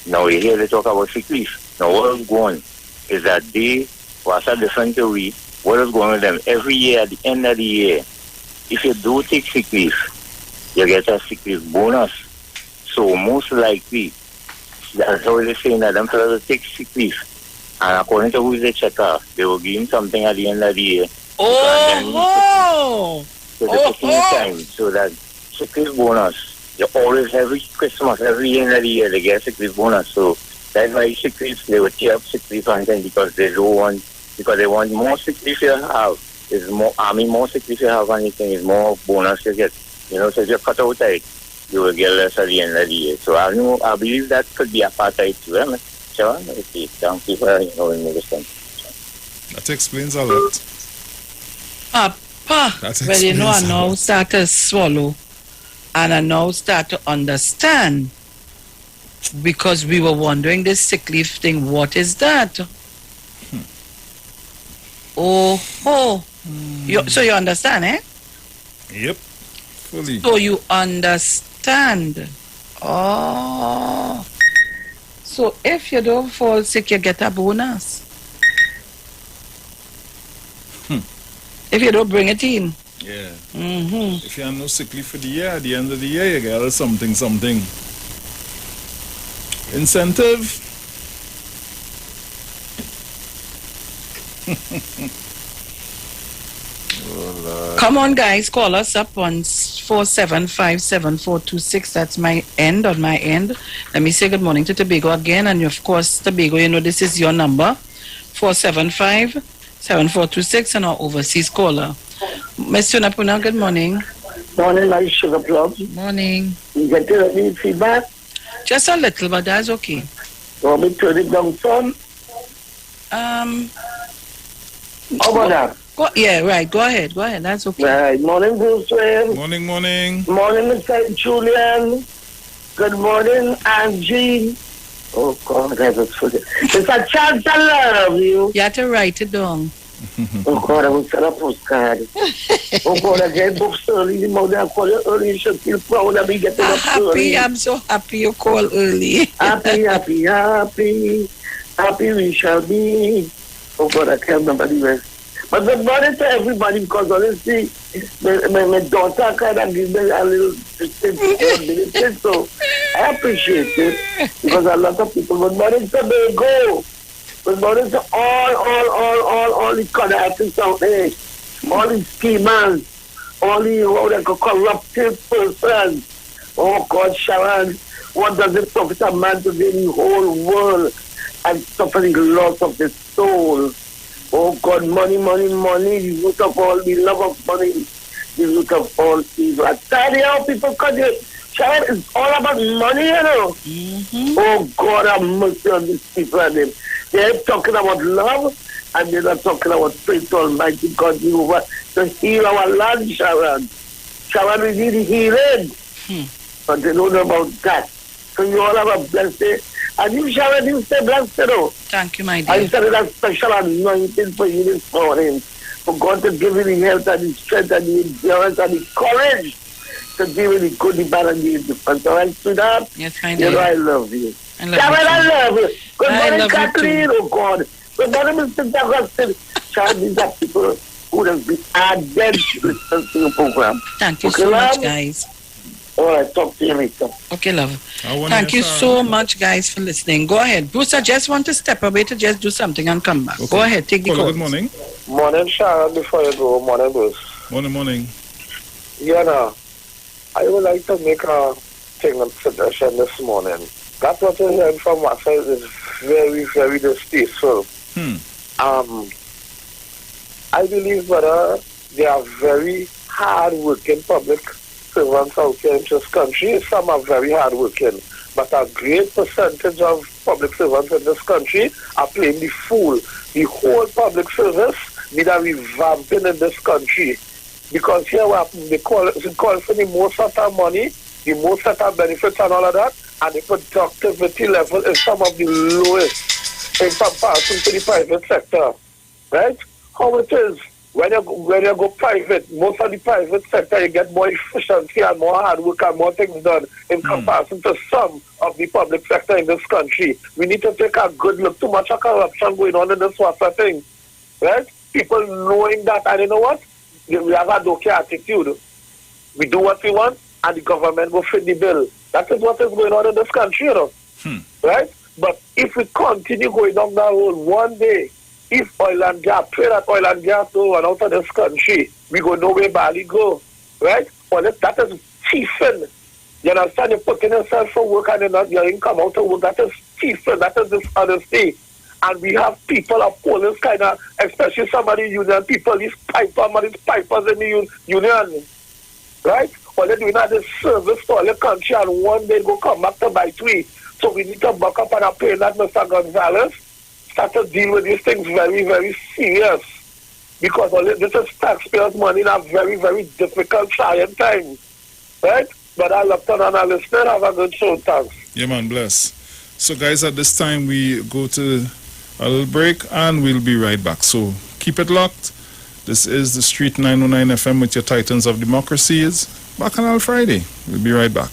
Speaker 17: now you hear they talk about sick leave. Now what is going is that they was a different to we, what is going with them? Every year, at the end of the year, if you do take sick leave, you get a sick leave bonus. So most likely, that's how they're saying that them fellas will take sick leave. And according to who's the checker, they will give him something at the end of the year.
Speaker 14: Oh!
Speaker 17: Time, so that sick leave bonus, you always, every Christmas, every year of the year, they get sick leave bonus. So that's why sick leave, they will tear up sick leave content because they don't want, because they want more sick leave you have. Is more, more sick leave you have anything, is more bonus you get. You know, so if you cut out it, you will get less at the end of the year. So I believe that could be a part of it too. Okay, thank you for understand.
Speaker 13: That explains a lot.
Speaker 14: Papa, well, you know, I now start to swallow and I now start to understand because we were wondering this sick leave thing, what is that? So you understand, eh?
Speaker 13: Yep, fully.
Speaker 14: So you understand. Oh. So if you don't fall sick, you get a bonus. If you don't bring it in.
Speaker 13: Yeah.
Speaker 14: Mm-hmm.
Speaker 13: If you have no sick leave for the year, at the end of the year, you get a something. Incentive.
Speaker 14: Come on, guys, call us up on 475-7426. That's my end, on my end. Let me say good morning to Tobago again. And of course, Tobago, you know, this is your number, 475-7426, and our overseas caller. Mr. Napuna, good morning.
Speaker 18: Morning, my sugar plum.
Speaker 14: Morning.
Speaker 18: You get any feedback?
Speaker 14: Just a little, but that's okay.
Speaker 18: You want me to turn it down, son? How about that?
Speaker 14: Yeah, right. Go ahead. That's okay.
Speaker 18: Right. Morning, Bruce Wayne.
Speaker 13: Morning.
Speaker 18: Morning, Mr. Julian. Good morning, Angie. Oh, God, I was forget. It's a chance I love you.
Speaker 14: You have to write it down.
Speaker 18: Oh, God, I will send a postcard. Oh, God, I get books early. The morning I call you early. You should feel proud of me getting up early.
Speaker 14: I'm so happy you call early.
Speaker 18: Happy we shall be. Oh, God, I can't remember the rest. But good morning to everybody, because honestly, my daughter kind of gives me a little responsibility, so I appreciate it, because a lot of people, good morning to Tobago, good morning to all the Connecticut out there, all the schemers, all the corrupted persons. Oh God, Sharon, what does it profit a man to gain the whole world and suffer the loss of the soul? Oh God, money, the root of all, the love of money, the root of all evil. I tell you how people cut it. Child, it's all about money, you know. Mm-hmm. Oh God, have mercy on these people and them. They're talking about love, and they're not talking about faith, Almighty God, Jehovah, to heal our land, Sharon. Sharon, we need healing. But they don't know about that. So you all have a blessed day. And you, Sharon, you stay blessed, you know.
Speaker 14: Thank you, my dear.
Speaker 18: I said that special anointing for you this morning. For God to give you the health and the strength and the endurance and the courage to deal with the good, the bad, and the indifferent. So I stood up.
Speaker 14: Yes, my dear.
Speaker 18: You know I love you.
Speaker 14: I love
Speaker 18: Sharon,
Speaker 14: you.
Speaker 18: I love you. Good morning,
Speaker 14: Kathleen,
Speaker 18: oh God. Good morning, Mr. Douglas. Sharon, these are people who have been added to listen to your program.
Speaker 14: Thank you
Speaker 18: okay,
Speaker 14: so much,
Speaker 18: love?
Speaker 14: Guys.
Speaker 18: All right, talk to you later.
Speaker 14: Okay, love. Thank you so much, guys, for listening. Go ahead. Bruce, I just want to step away to just do something and come back. Okay. Go ahead, take the call.
Speaker 13: Good morning.
Speaker 19: Morning, Sharon, before you go. Morning, Bruce.
Speaker 13: Morning.
Speaker 19: Yeah, no. I would like to make a suggestion this morning. That's what you heard from my side is very, very distasteful. I believe, brother, they are very hard-working public servants out here in this country. Some are very hard-working, but a great percentage of public servants in this country are playing the fool. The whole public service need a revamping in this country, because here they call for the most set of money, the most set of benefits and all of that, and the productivity level is some of the lowest in comparison to the private sector, right? How it is when you go private, most of the private sector you get more efficiency and more hard work and more things done in comparison to some of the public sector in this country. We need to take a good look. Too much corruption going on in this sort of thing, right? people knowing that, and you know what? We have a donkey attitude. We do what we want, and the government will fit the bill. That is what is going on in this country, you know. Right? But if we continue going down that road, one day, if oil and gas, pray that oil and gas don't run out of this country, we go nowhere barely go. Right? Well, that is thieving. You understand? You're putting yourself for work and your income out of work. That is thieving. That is dishonesty. And we have people of police kind of, especially some of the union people, these pipers in the union. Right? Well, they're doing that this service to all the country, and one day go come back to bite we. So we need to back up and pay that Mr. Gonzalez. Start to deal with these things very, very serious. Because this is taxpayers' money in a very, very difficult, trying time. Right? But I love to and I listen. Have a good show. Thanks.
Speaker 13: Yeah, man, bless. So, guys, at this time, we go to a little break, and we'll be right back. So, keep it locked. This is the Street 909 FM with your Titans of Democracy. Is back on all Friday. We'll be right back.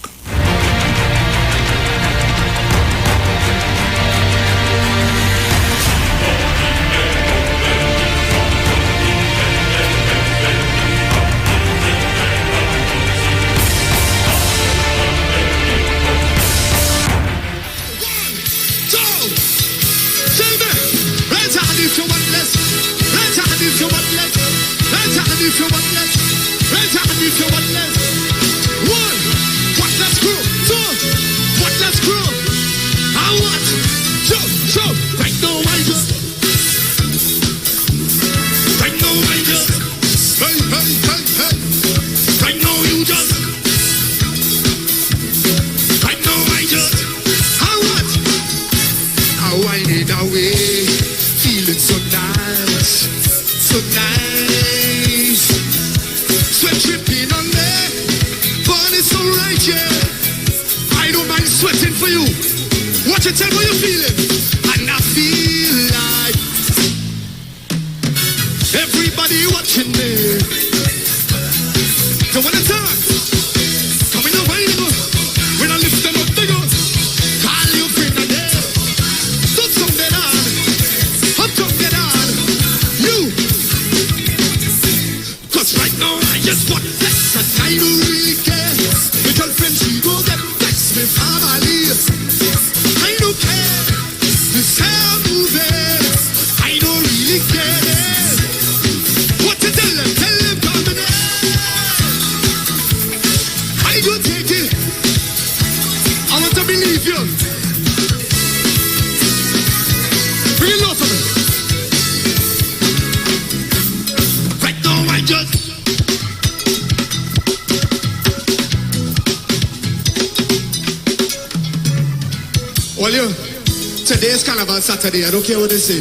Speaker 20: Saturday, I don't care what they say.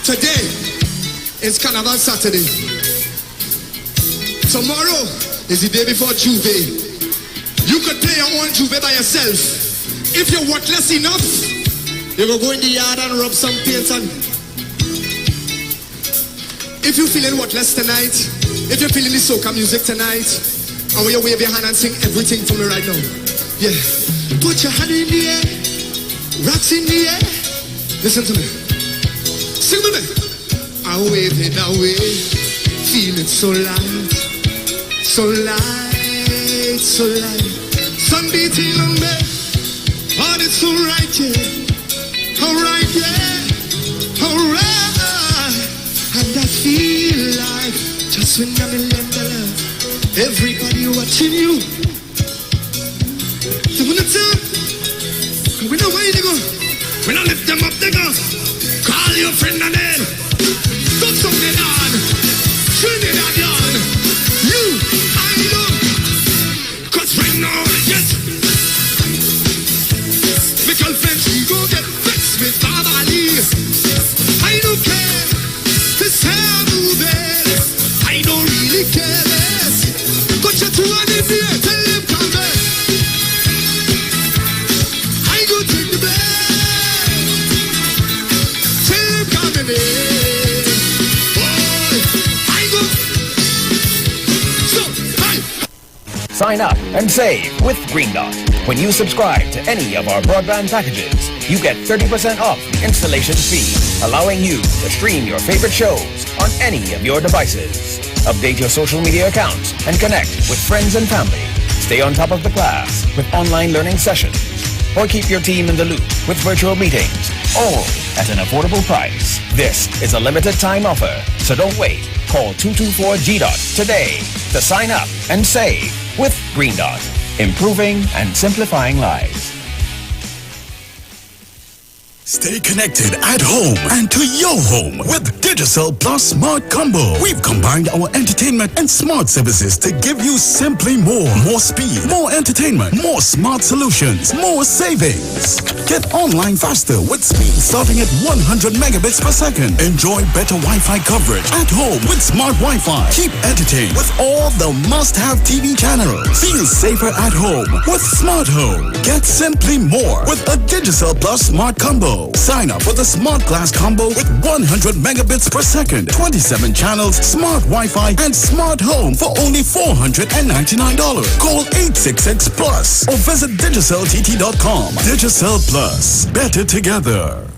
Speaker 20: Today is Carnival Saturday. Tomorrow is the day before Juve. You could play your own Juve by yourself. If you're worthless enough, you will go in the yard and rub some paint on. If you're feeling worthless tonight, if you're feeling the soca music tonight, I want you to wave your hand and sing everything for me right now. Yeah. Put your hand in the air, rocks in the air. Listen to me. Sing with me. I'm waving away, feeling so light, so light, so light. Sun beating on me, but it's so right, yeah. Alright, yeah. Alright. And I feel like just when I'm in London, everybody watching you. So when it's up, we know where you go. When I lift them up, they go. Call your friend and then put something on. Trinidad on. You, I know. Cause right now, yes. My girlfriend, she go get vexed with family. I don't care. This hair moving. I don't really care less. But you're too on the beer. Tell them come back. I go take the blame.
Speaker 21: Sign up and save with Green Dot. When you subscribe to any of our broadband packages, you get 30% off the installation fee, allowing you to stream your favorite shows on any of your devices. Update your social media accounts and connect with friends and family. Stay on top of the class with online learning sessions, or keep your team in the loop with virtual meetings, all at an affordable price. This is a limited time offer, so don't wait. Call 224-GDOT today to sign up and save with Green Dot, improving and simplifying lives.
Speaker 22: Stay connected at home and to your home with Digicel Plus Smart Combo. We've combined our entertainment and smart services to give you simply more. More speed, more entertainment, more smart solutions, more savings. Get online faster with speed starting at 100 megabits per second. Enjoy better Wi-Fi coverage at home with smart Wi-Fi. Keep entertained with all the must-have TV channels. Feel safer at home with Smart Home. Get simply more with a Digicel Plus Smart Combo. Sign up for the Smart Glass Combo with 100 megabits per second, 27 channels, smart Wi-Fi, and smart home for only $499. Call 866-PLUS or visit DigicelTT.com. Digicel Plus. Better together.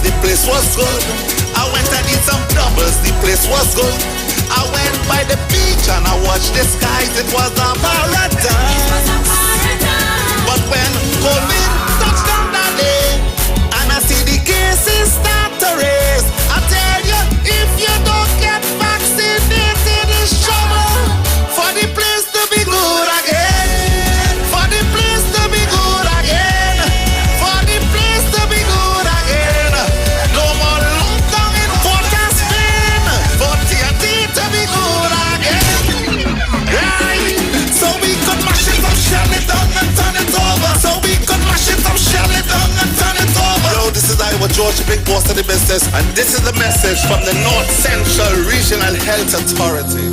Speaker 23: The place was good. I went and did some doubles. The place was good. I went by the beach and I watched the skies. It was a paradise. But when COVID touched down that day and I see the cases start to raise, I tell you, if you don't get vaccinated, it's trouble for the place to be good again. For the place to be good again. For the place to be good again. No more lockdown in Port of Spain. For TNT to be good again. Right? So we could mash it up, shell it down and turn it over. So we could mash it up, shell it down and turn it over. Yo, this is Iwer George, big boss of the business, and this is the message from the North Central Regional Health Authority.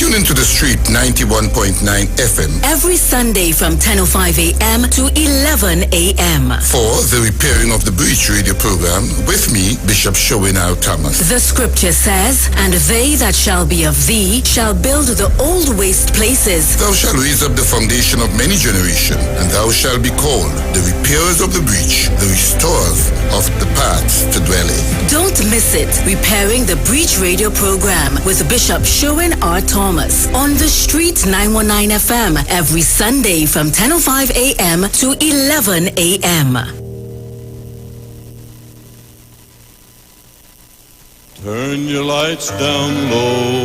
Speaker 12: Tune into the street 91.9 FM
Speaker 4: Every Sunday from 10:05 a.m. to 11 a.m.
Speaker 12: for the Repairing of the Breach radio program with me, Bishop Showinau Thomas.
Speaker 4: The scripture says, "And they that shall be of thee shall build the old waste places.
Speaker 12: Thou shalt raise up the foundation of many generations, and thou shalt be called the repairers of the breach, the restorers of the paths to dwell in."
Speaker 4: Don't miss it. Repairing the Breach radio program with Bishop Sherwin R. Thomas on the Street 919 FM every Sunday from 10:05 a.m. to 11 a.m.
Speaker 24: Turn your lights down low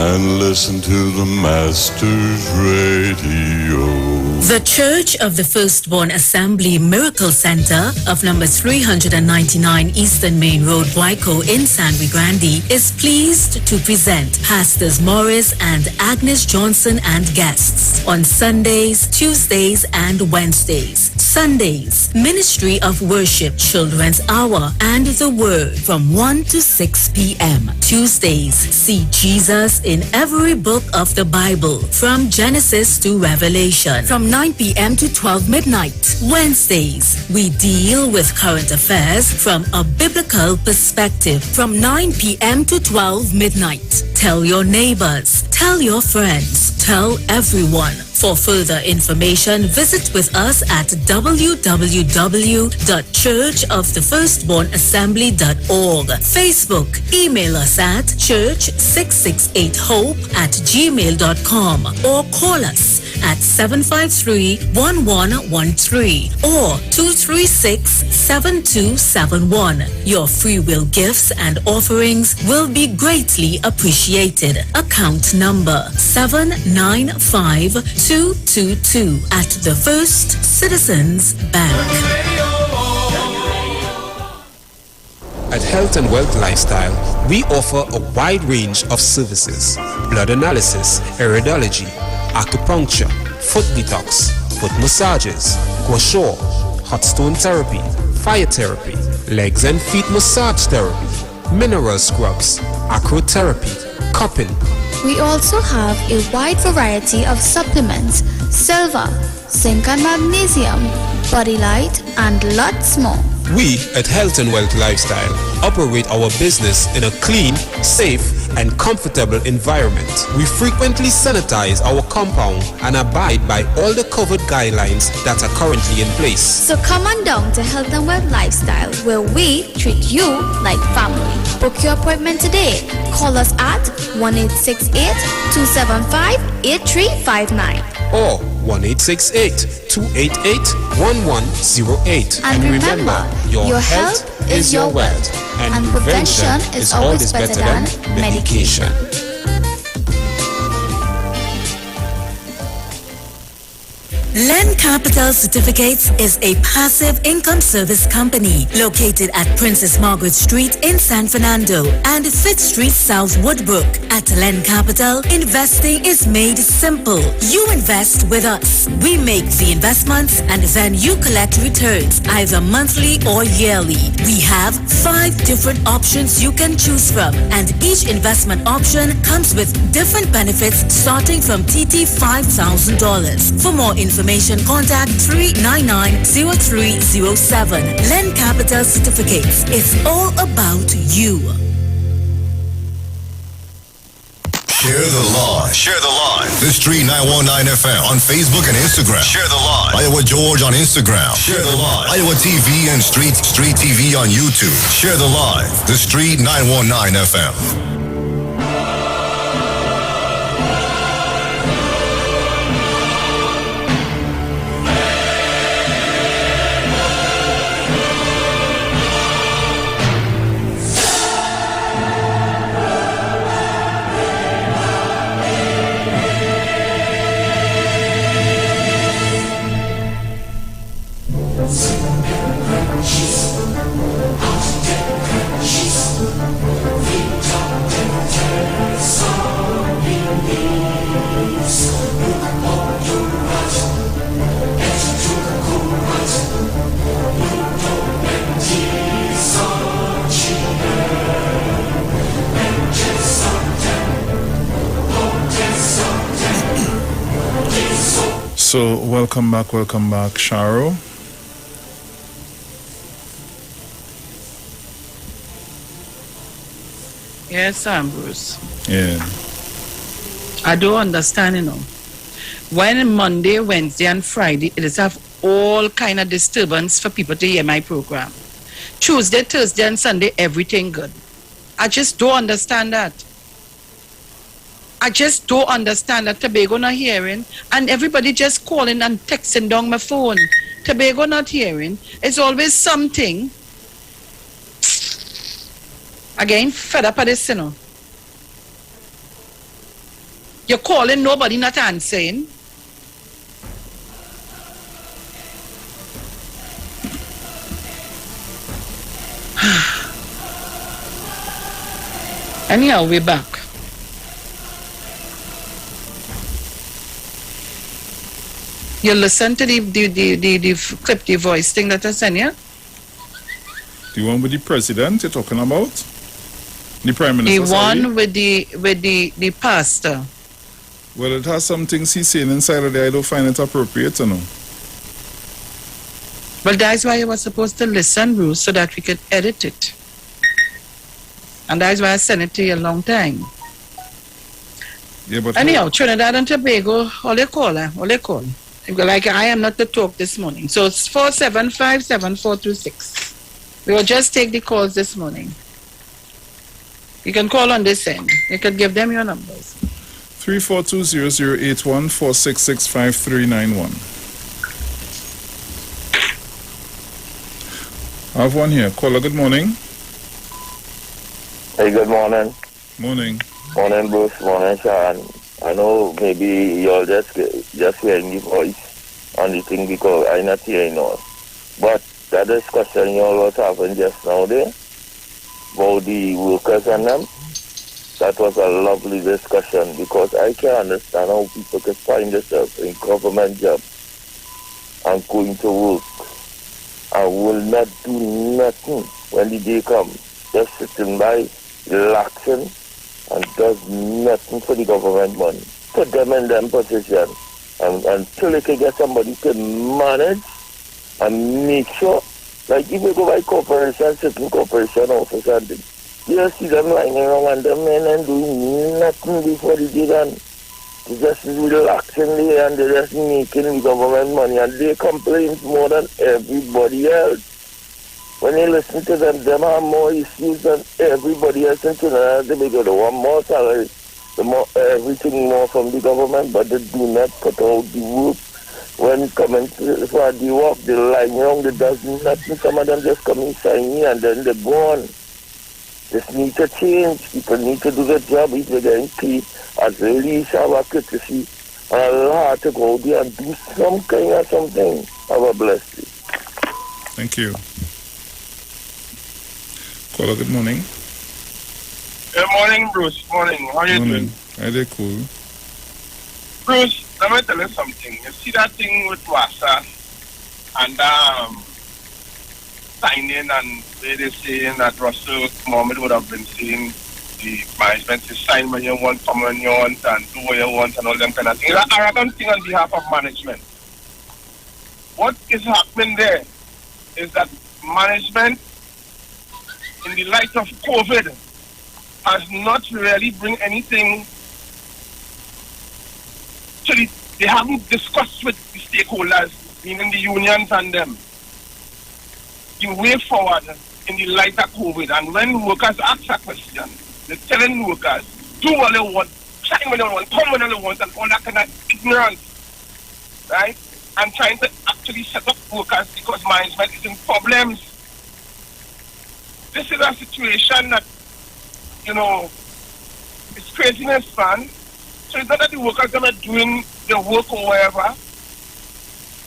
Speaker 24: and listen to the Master's radio.
Speaker 4: The Church of the Firstborn Assembly Miracle Center of number 399 Eastern Main Road, Guayco in San Luis Grande is pleased to present Pastors Morris and Agnes Johnson and guests on Sundays, Tuesdays, and Wednesdays. Sundays, Ministry of Worship Children's Hour and the Word from 1 to 6 p.m. Tuesdays, see Jesus in every book of the Bible from Genesis to Revelation from 9 p.m. to 12 midnight. Wednesdays, we deal with current affairs from a biblical perspective from 9 p.m. to 12 midnight. Tell your neighbors, tell your friends, tell everyone. For further information, visit with us at www.churchofthefirstbornassembly.org. Facebook, email us at church668hope@gmail.com or call us at 753-1113 or 236-7271. Your free will gifts and offerings will be greatly appreciated. Account number 795222 at the First Citizens Bank.
Speaker 25: At Health and Wealth Lifestyle, we offer a wide range of services: blood analysis, iridology, acupuncture, foot detox, foot massages, gua sha, hot stone therapy, fire therapy, legs and feet massage therapy, mineral scrubs, acrotherapy, cupping,
Speaker 1: We also have a wide variety of supplements, silver, zinc and magnesium, body light, and lots more.
Speaker 25: We at Health and Wealth Lifestyle operate our business in a clean, safe, and comfortable environment. We frequently sanitize our compound and abide by all the COVID guidelines that are currently in place.
Speaker 1: So come on down to Health and Wealth Lifestyle, where we treat you like family. Book your appointment today. Call us at 1-868-275-8359
Speaker 25: or 1-868-288-1108.
Speaker 1: And remember, your health is your wealth, and prevention is always better than medication.
Speaker 4: Land Capital Certificates is a passive income service company located at Princess Margaret Street in San Fernando and 5th Street South Woodbrook. At Land Capital, investing is made simple. You invest with us. We make the investments and then you collect returns either monthly or yearly. We have 5 different options you can choose from, and each investment option comes with different benefits starting from TT $5,000. For more information, contact 399-0307. Len Capital Certificates. It's all about you.
Speaker 11: Share the line. Share the line. The Street 919 FM on Facebook and Instagram. Share the line. Iowa George on Instagram. Share the line. Iowa TV and Street TV on YouTube. Share the line. The Street 919 FM.
Speaker 13: So, welcome back, Sharo.
Speaker 14: Yes, Bruce.
Speaker 13: Yeah.
Speaker 14: I don't understand, When Monday, Wednesday, and Friday, it is have all kind of disturbance for people to hear my program. Tuesday, Thursday, and Sunday, everything good. I just don't understand that. I just don't understand that Tobago not hearing, and everybody just calling and texting down my phone. Tobago not hearing. It's always something. Again, fed up of this, You're calling, nobody not answering. Anyhow, we're back. You listen to the clip, the voice thing that I sent you?
Speaker 13: The one with the president you're talking about? The prime minister?
Speaker 14: The one with the pastor.
Speaker 13: Well, it has some things he's saying inside of there. I don't find it appropriate, Well,
Speaker 14: that's why you were supposed to listen, Bruce, so that we could edit it. And that's why I sent it to you a long time.
Speaker 13: Yeah, but
Speaker 14: anyhow, Trinidad and Tobago, all they call. Like I am not to talk this morning. So it's 475-7426. We will just take the calls this morning. You can call on this end. You can give them your numbers.
Speaker 13: 342-0081 466-5391. I have one here. Caller, good morning.
Speaker 17: Hey, good morning.
Speaker 13: Morning.
Speaker 17: Morning, Bruce. Morning, Sean. I know maybe you're just hearing the voice on the thing because I'm not hearing all. But that discussion you all was having just now there about the workers and them, that was a lovely discussion because I can understand how people can find themselves in government job and going to work and will not do nothing when the day comes. Just sitting by, relaxing,
Speaker 18: and does nothing for the government money. Put them in them position and until they can get somebody to manage and make sure, like if you go by corporation, certain corporation office and things, you see them lying around and them men and doing nothing before they get done. They just relaxing there and they just making the government money and they complain more than everybody else. When you listen to them have more issues than everybody else in Trinidad. They go, they want more salary, the more everything more from the government, but they do not put out the work. When coming for the work, they lie around, they does nothing. Some of them just come inside me and then they're gone. This need to change. People need to do their job if they're getting paid. At least have a courtesy and a heart to go there and do some kind of something. Have a blessed day.
Speaker 13: Thank you. Caller, good morning.
Speaker 2: Good morning, Bruce. Morning. How are you doing?
Speaker 13: Are they cool?
Speaker 2: Bruce, let me tell you something. You see that thing with WASA and signing and they're saying that Russell Mohammed would have been saying the management is sign when you want, come when you want, and do what you want, and all them kind of things. It's an arrogant thing on behalf of management. What is happening there is that management, in the light of COVID, has not really bring anything to the, they haven't discussed with the stakeholders, meaning the unions and them, the way forward in the light of COVID. And when workers ask a question, they're telling workers, do what they want, sign when they want, come when they want, and all that kind of ignorance, right? And trying to actually set up workers because management is in problems. This is a situation that, you know, it's craziness, man. So it's not that the workers are not doing their work or whatever,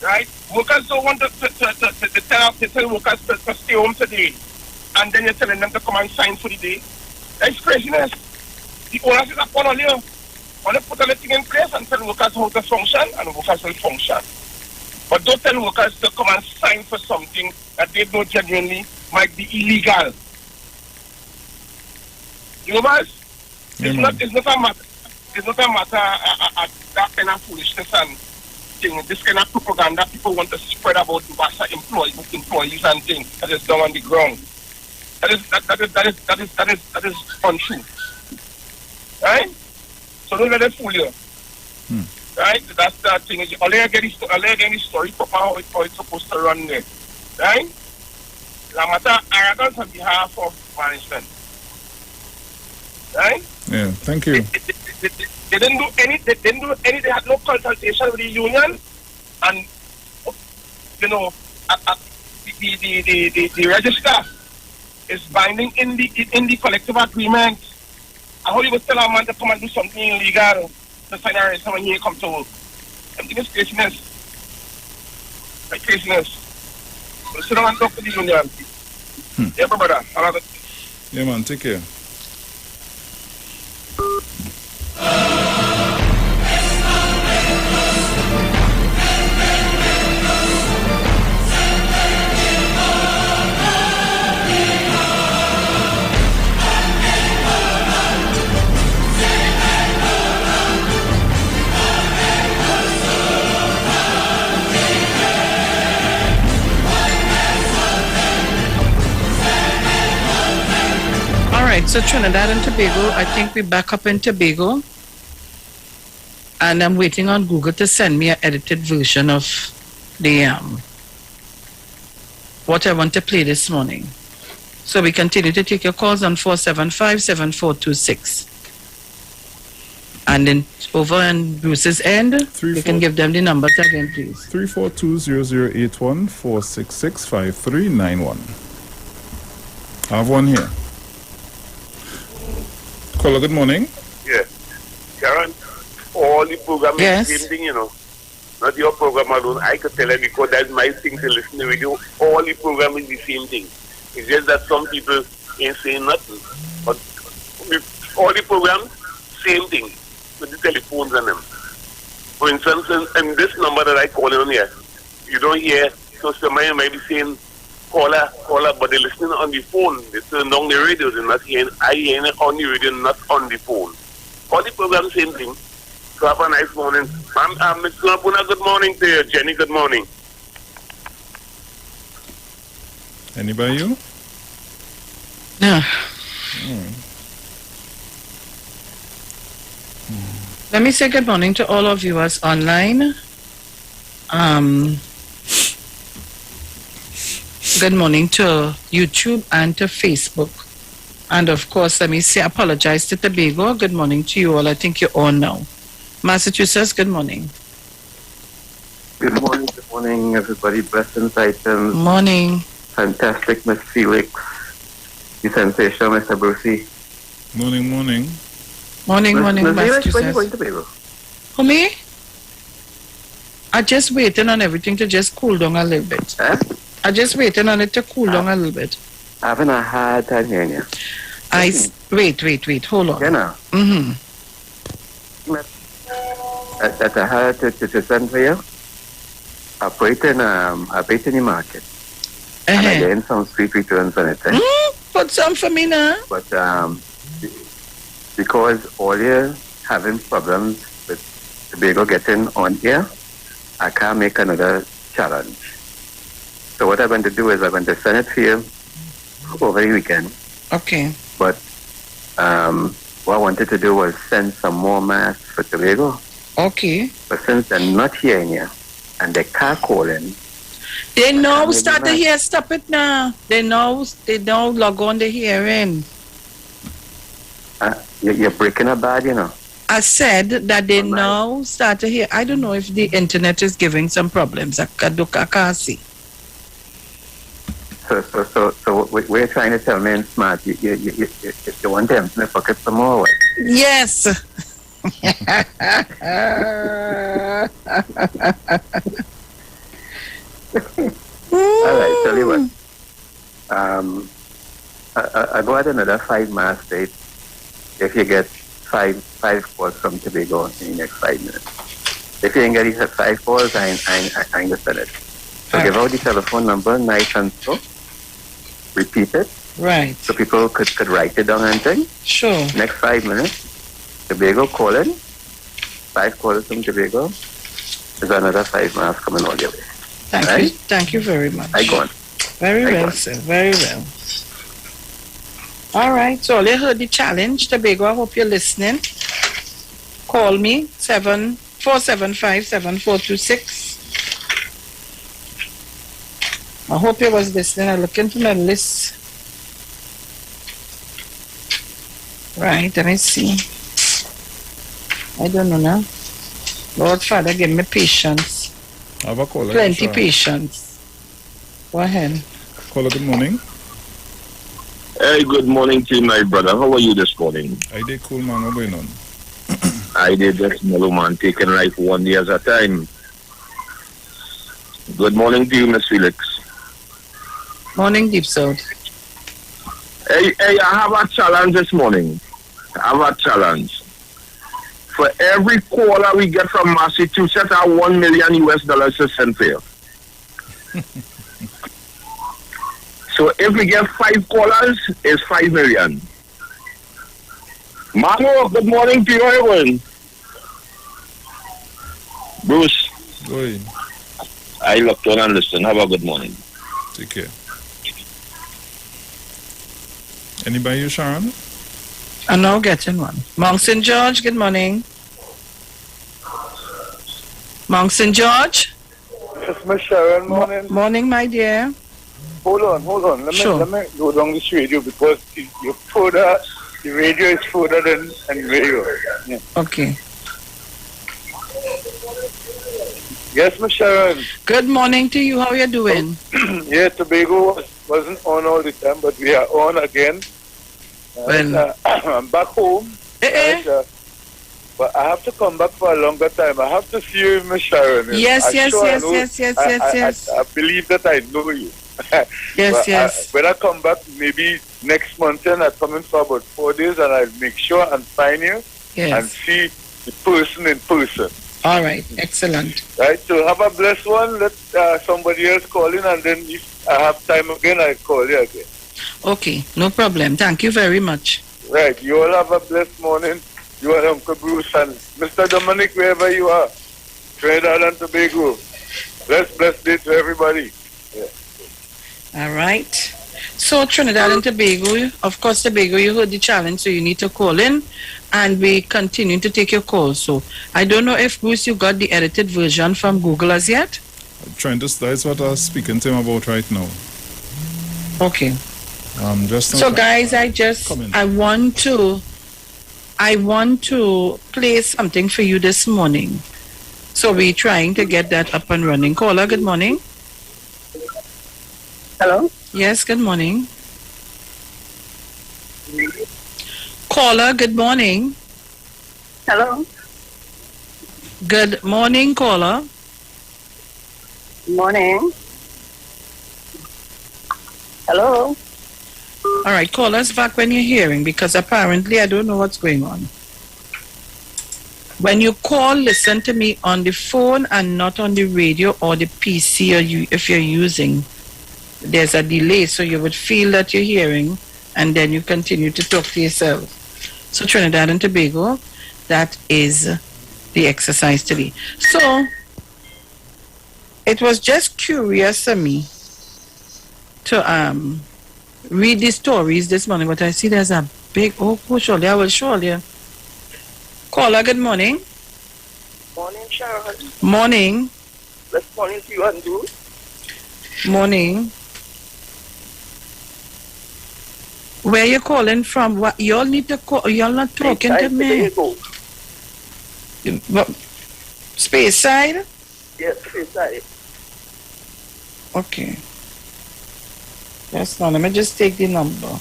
Speaker 2: right? Workers don't want to tell workers to stay home today, and then you're telling them to come and sign for the day. That's craziness. The owners is upon on you. Want to put everything in place and tell workers how to function, and workers will function. But don't tell workers to come and sign for something that they know genuinely might be illegal. You know, guys? It's not a matter. It's not a matter of that kind of foolishness and thing. This kind of propaganda people want to spread about the Basa employees and things that is done on the ground. That is untrue. Right? So don't let it fool you. Right? That's that thing. I'll let you get the story proper how it's supposed to run there. Right? It's a matter of arrogance on behalf of management. Right?
Speaker 13: Yeah, thank you.
Speaker 2: They didn't do any. They had no consultation with the union, and you know, the register is binding in the collective agreement. I hope you would tell a man to come and do something illegal to sign a register when he come to work. I think it's craziness. Like craziness. So sit down and talk to the union. Yeah, brother.
Speaker 13: Yeah, man. Take care.
Speaker 14: Alright, so Trinidad and Tobago, I think we're back up in Tobago. And I'm waiting on Google to send me an edited version of the what I want to play this morning. So we continue to take your calls on 475-7426. And then over on Bruce's end, we can give them the numbers again, please.
Speaker 13: 342-0081, 466-5391. I have one here. Caller, good morning.
Speaker 15: Yeah. Karen, all the programming is the same thing, you know. Not your program alone. I could tell you because that's my thing to listen to with you. All the programming is the same thing. It's just that some people ain't saying nothing. But all the programs, same thing. With the telephones and them. For instance, in this number that I call on here, you don't hear, so somebody might be saying, caller, but they're listening on the phone. They turn down the radio. They're not hearing. I hear it on the radio, not on the phone. All the programs, same thing. So have a nice morning. Mr. Lapuna, good morning to you. Jenny, good morning.
Speaker 13: Anybody you?
Speaker 14: No. Let me say good morning to all our viewers online. Good morning to YouTube and to Facebook. And of course, let me say apologize to Tobago. Good morning to you all. I think you're on now. Massachusetts, good morning.
Speaker 3: Good morning, everybody. Blessings, items.
Speaker 14: Morning.
Speaker 3: Fantastic, Miss Felix. The sensational, Mr. Brucey.
Speaker 13: Morning.
Speaker 14: Morning,
Speaker 3: Miss
Speaker 14: Massachusetts.
Speaker 3: Felix, when you going to Tobago?
Speaker 14: Who, me? I just waiting on everything to just cool down a little bit. I just waiting on it to cool down a little bit.
Speaker 3: Having a hard time hearing you.
Speaker 14: Wait, hold on.
Speaker 3: You know? That's a hard to send for you. Operating the market. And I getting some sweet returns on it.
Speaker 14: Put some for me now.
Speaker 3: But because all you're having problems with Tobago getting on here, I can't make another challenge. So what I'm going to do is I'm going to send it for you over the weekend.
Speaker 14: Okay.
Speaker 3: But what I wanted to do was send some more masks for Tobago.
Speaker 14: Okay.
Speaker 3: But since they're not hearing you and they can't call in,
Speaker 14: they now start to hear. Stop it now. They now log on the hearing.
Speaker 3: You're breaking up bad, you know.
Speaker 14: I said that they now start to hear. I don't know if the internet is giving some problems. I can't see.
Speaker 3: So we're trying to tell me in smart. You want them to pocket some more?
Speaker 14: Yes.
Speaker 3: All right, tell you what. I go at another 5 mass date if you get five calls from Tobago in the next 5 minutes. If you ain't getting 5 calls, I understand it. So give out the telephone number nice and slow. Repeat it.
Speaker 14: Right.
Speaker 3: So people could write it down and thing.
Speaker 14: Sure.
Speaker 3: Next 5 minutes, Tobago calling. 5 calls from Tobago. There's another 5 miles coming all your way.
Speaker 14: Thank you. Thank you very much.
Speaker 3: I go on.
Speaker 14: Very well, sir. Very well. All right. So you heard the challenge, Tobago. I hope you're listening. Call me 475-7426. I hope you was listening. I'm looking for my list. Right, let me see. I don't know now. Lord Father, give me patience.
Speaker 13: Have a caller.
Speaker 14: Plenty patience. Go ahead.
Speaker 13: Caller, good morning.
Speaker 15: Hey, good morning to you, my brother. How are you this morning?
Speaker 13: I did cool, man. What going on?
Speaker 15: I did just mellow, man, taking life one day at a time. Good morning to you, Miss Felix.
Speaker 14: Morning, Deep South.
Speaker 15: Hey, I have a challenge this morning. I have a challenge. For every caller we get from Massachusetts, I $1 million to send for you. So if we get 5 callers, it's 5 million. Mano, good morning to you, everyone. Bruce.
Speaker 13: Go ahead.
Speaker 15: I looked on and listen. Have a good morning.
Speaker 13: Take care. Anybody, Sharon?
Speaker 14: I'm now getting one. Mount St. George, good morning. Mount St. George?
Speaker 19: Yes, Miss Sharon, morning.
Speaker 14: Morning, my dear.
Speaker 19: Hold on. Let me go down this radio because you're further, the radio is further than radio. Yeah.
Speaker 14: Okay.
Speaker 19: Yes, Miss Sharon.
Speaker 14: Good morning to you. How are you doing?
Speaker 19: Yeah, Tobago wasn't on all the time, but we are on again.
Speaker 14: Well,
Speaker 19: I'm back home. Right, but I have to come back for a longer time. I have to see you, Miss Sharon.
Speaker 14: Yes.
Speaker 19: I believe that I know you.
Speaker 14: Yes.
Speaker 19: When I come back, maybe next month, and I come in for about 4 days, and I'll make sure and find you and see the person in person.
Speaker 14: All right, excellent.
Speaker 5: Right, so have a blessed one. Let somebody else call in, and then if I have time again, I'll call you again.
Speaker 14: Okay, no problem. Thank you very much.
Speaker 5: Right, you all have a blessed morning. You and Uncle Bruce and Mr. Dominic, wherever you are. Trinidad and Tobago. Blessed day to everybody. Yeah.
Speaker 14: All right. So Trinidad and Tobago, of course, Tobago, you heard the challenge, so you need to call in, and we continue to take your calls. So I don't know if, Bruce, you got the edited version from Google as yet?
Speaker 13: That's what I was speaking to him about right now.
Speaker 14: Okay. So guys, I want to play something for you this morning. So we're trying to get that up and running. Caller, good morning.
Speaker 18: Hello?
Speaker 14: Yes, good morning. Caller, good morning.
Speaker 18: Hello?
Speaker 14: Good morning, caller.
Speaker 18: Morning. Hello?
Speaker 14: All right, call us back when you're hearing, because apparently I don't know what's going on. When you call, listen to me on the phone and not on the radio or the PC, or if you're using. There's a delay, so you would feel that you're hearing, and then you continue to talk to yourself. So Trinidad and Tobago, that is the exercise today. So it was just curious of me to read the stories this morning, but I see there's a big, surely I will show you. Caller, good morning.
Speaker 18: Morning, Sharon.
Speaker 14: Morning.
Speaker 18: Blessed morning to you and Bruce.
Speaker 14: Morning. Where you calling from? What y'all need to call? Y'all not talking to me. Space side?
Speaker 18: Yes, space side.
Speaker 14: Okay. Yes, now let me just take the number.